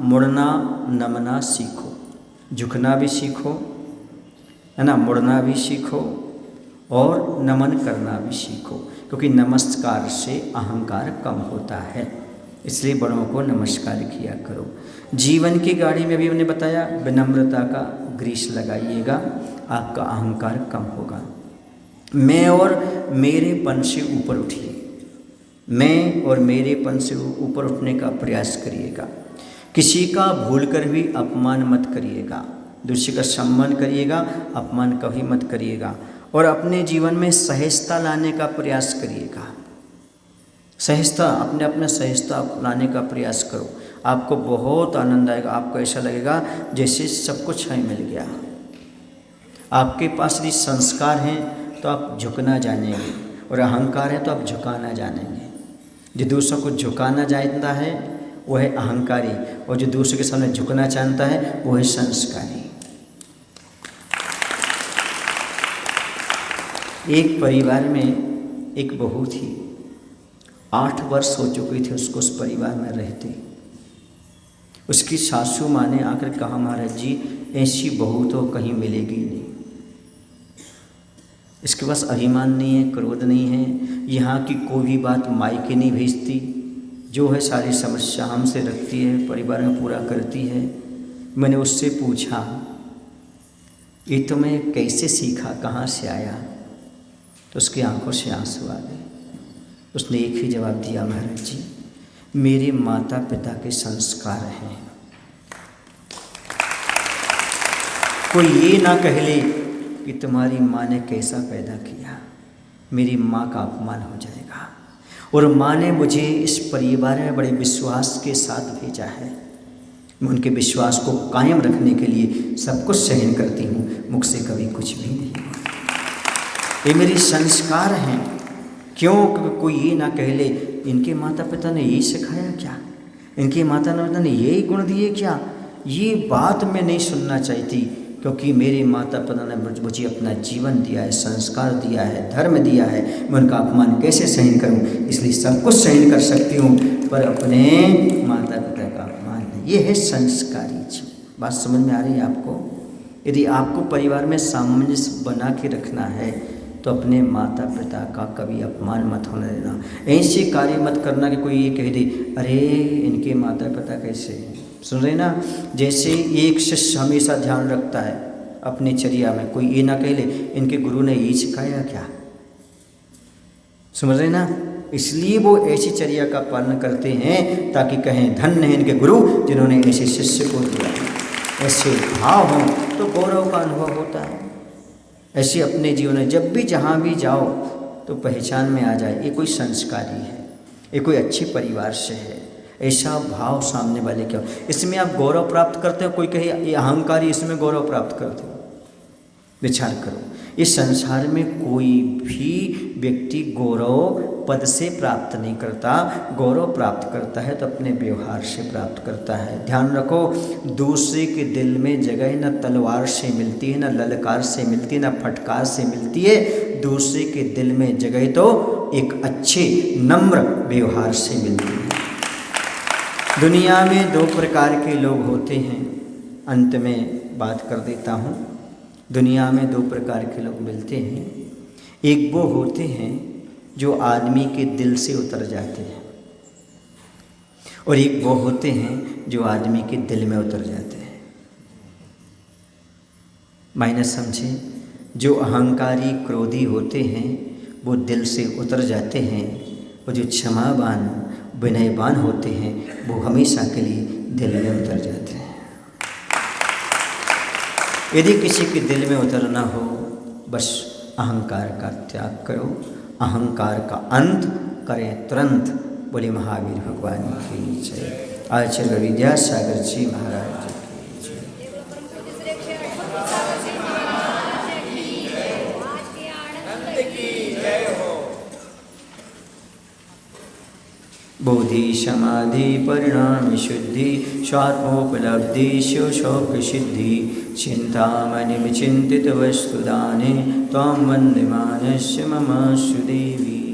A: मुड़ना, नमना सीखो। झुकना भी सीखो, है ना, मुड़ना भी सीखो और नमन करना भी सीखो, क्योंकि नमस्कार से अहंकार कम होता है। इसलिए बड़ों को नमस्कार किया करो। जीवन की गाड़ी में भी हमने बताया, विनम्रता का ग्रीस लगाइएगा, आपका अहंकार कम होगा। मैं और मेरेपन से ऊपर उठिए, मैं और मेरेपन से ऊपर उठने का प्रयास करिएगा। किसी का भूल कर भी अपमान मत करिएगा, दूसरे का सम्मान करिएगा, अपमान कभी मत करिएगा। और अपने जीवन में सहजता लाने का प्रयास करिएगा। सहजता, अपने सहजता लाने का प्रयास करो, आपको बहुत आनंद आएगा। आपको ऐसा लगेगा जैसे सब कुछ हमें मिल गया। आपके पास यदि संस्कार हैं तो आप झुकना जानेंगे, और अहंकार है तो आप झुकाना जानेंगे। जो दूसरों को झुकाना जानता है वो है अहंकारी, और जो दूसरे के सामने झुकना जानता है वो है संस्कारी। एक परिवार में एक बहू थी, 8 वर्ष हो चुके थे उसको उस परिवार में रहते। उसकी सासू माँ ने आकर कहा, महाराज जी ऐसी बहू तो कहीं मिलेगी नहीं। इसके पास अभिमान नहीं है, क्रोध नहीं है, यहाँ की कोई भी बात मायके नहीं भेजती, जो है सारी समस्या हमसे रखती है, परिवार में पूरा करती है। मैंने उससे पूछा, ये तुम्हें कैसे सीखा, कहाँ से आया? तो उसकी आंखों से आंसू आ गए। उसने एक ही जवाब दिया, महाराज जी मेरे माता पिता के संस्कार हैं। कोई ये ना कह ले कि तुम्हारी माँ ने कैसा पैदा किया, मेरी माँ का अपमान हो जाएगा। और माँ ने मुझे इस परिवार में बड़े विश्वास के साथ भेजा है, मैं उनके विश्वास को कायम रखने के लिए सब कुछ सहन करती हूँ, मुझसे कभी कुछ भी नहीं हुआ। ये मेरे संस्कार हैं। क्यों? क्योंकि कोई ये ना कह ले इनके माता पिता ने यही सिखाया क्या, इनके माता पिता ने यही गुण दिए क्या। ये बात मैं नहीं सुनना चाहती, क्योंकि मेरे माता पिता ने मुझे अपना जीवन दिया है, संस्कार दिया है, धर्म दिया है। मैं उनका अपमान कैसे सहन करूं? इसलिए सब कुछ सहन कर सकती हूँ, पर अपने माता पिता का अपमान नहीं। ये है संस्कारी जीवन। बात समझ में आ रही है आपको? यदि आपको परिवार में सामंजस्य बना के रखना है तो अपने माता पिता का कभी अपमान मत होने देना। ऐसे कार्य मत करना कि कोई ये कह दे अरे इनके माता पिता कैसे। सुन रहे ना? जैसे एक शिष्य हमेशा ध्यान रखता है अपनी चर्या में, कोई ये ना कह ले इनके गुरु ने ये सिखाया क्या। समझ रहे ना? इसलिए वो ऐसी चर्या का पालन करते हैं ताकि कहें धन्य है इनके गुरु जिन्होंने ऐसे शिष्य को दिया। ऐसे भाव हों तो गौरव का अनुभव होता है। ऐसे अपने जीवन में जब भी जहाँ भी जाओ तो पहचान में आ जाए ये कोई संस्कारी है, ये कोई अच्छे परिवार से है। ऐसा भाव सामने वाले क्या, इसमें आप गौरव प्राप्त करते हो। कोई कहे ये अहंकारी, इसमें गौरव प्राप्त करते हो। विचार करो, इस संसार में कोई भी व्यक्ति गौरव पद से प्राप्त नहीं करता। गौरव प्राप्त करता है तो अपने व्यवहार से प्राप्त करता है। ध्यान रखो, दूसरे के दिल में जगह न तलवार से मिलती है, न ललकार से मिलती है, न फटकार से मिलती है। दूसरे के दिल में जगह तो एक अच्छे नम्र व्यवहार से मिलती है। दुनिया में दो प्रकार के लोग होते हैं। अंत में बात कर देता हूँ। दुनिया में दो प्रकार के लोग मिलते हैं। एक वो होते हैं जो आदमी के दिल से उतर जाते हैं, और एक वो होते हैं जो आदमी के दिल में उतर जाते हैं। मायने समझे? जो अहंकारी क्रोधी होते हैं वो दिल से उतर जाते हैं, और जो क्षमावान विनयवान होते हैं वो हमेशा के लिए दिल में उतर जाते हैं। यदि किसी के दिल में उतरना हो, बस अहंकार का त्याग करो, अहंकार का अंत करें तुरंत। बोले महावीर भगवान की जय। आचार्य विद्यासागर जी महाराज की जय। बोधि समाधि परिणाम शुद्धि स्वात्मोपलब्धि शोक सिद्धि चिंतामणि विचिंतित वस्तुदाने त्वां वन्दे मानस्य मम सुदेवी।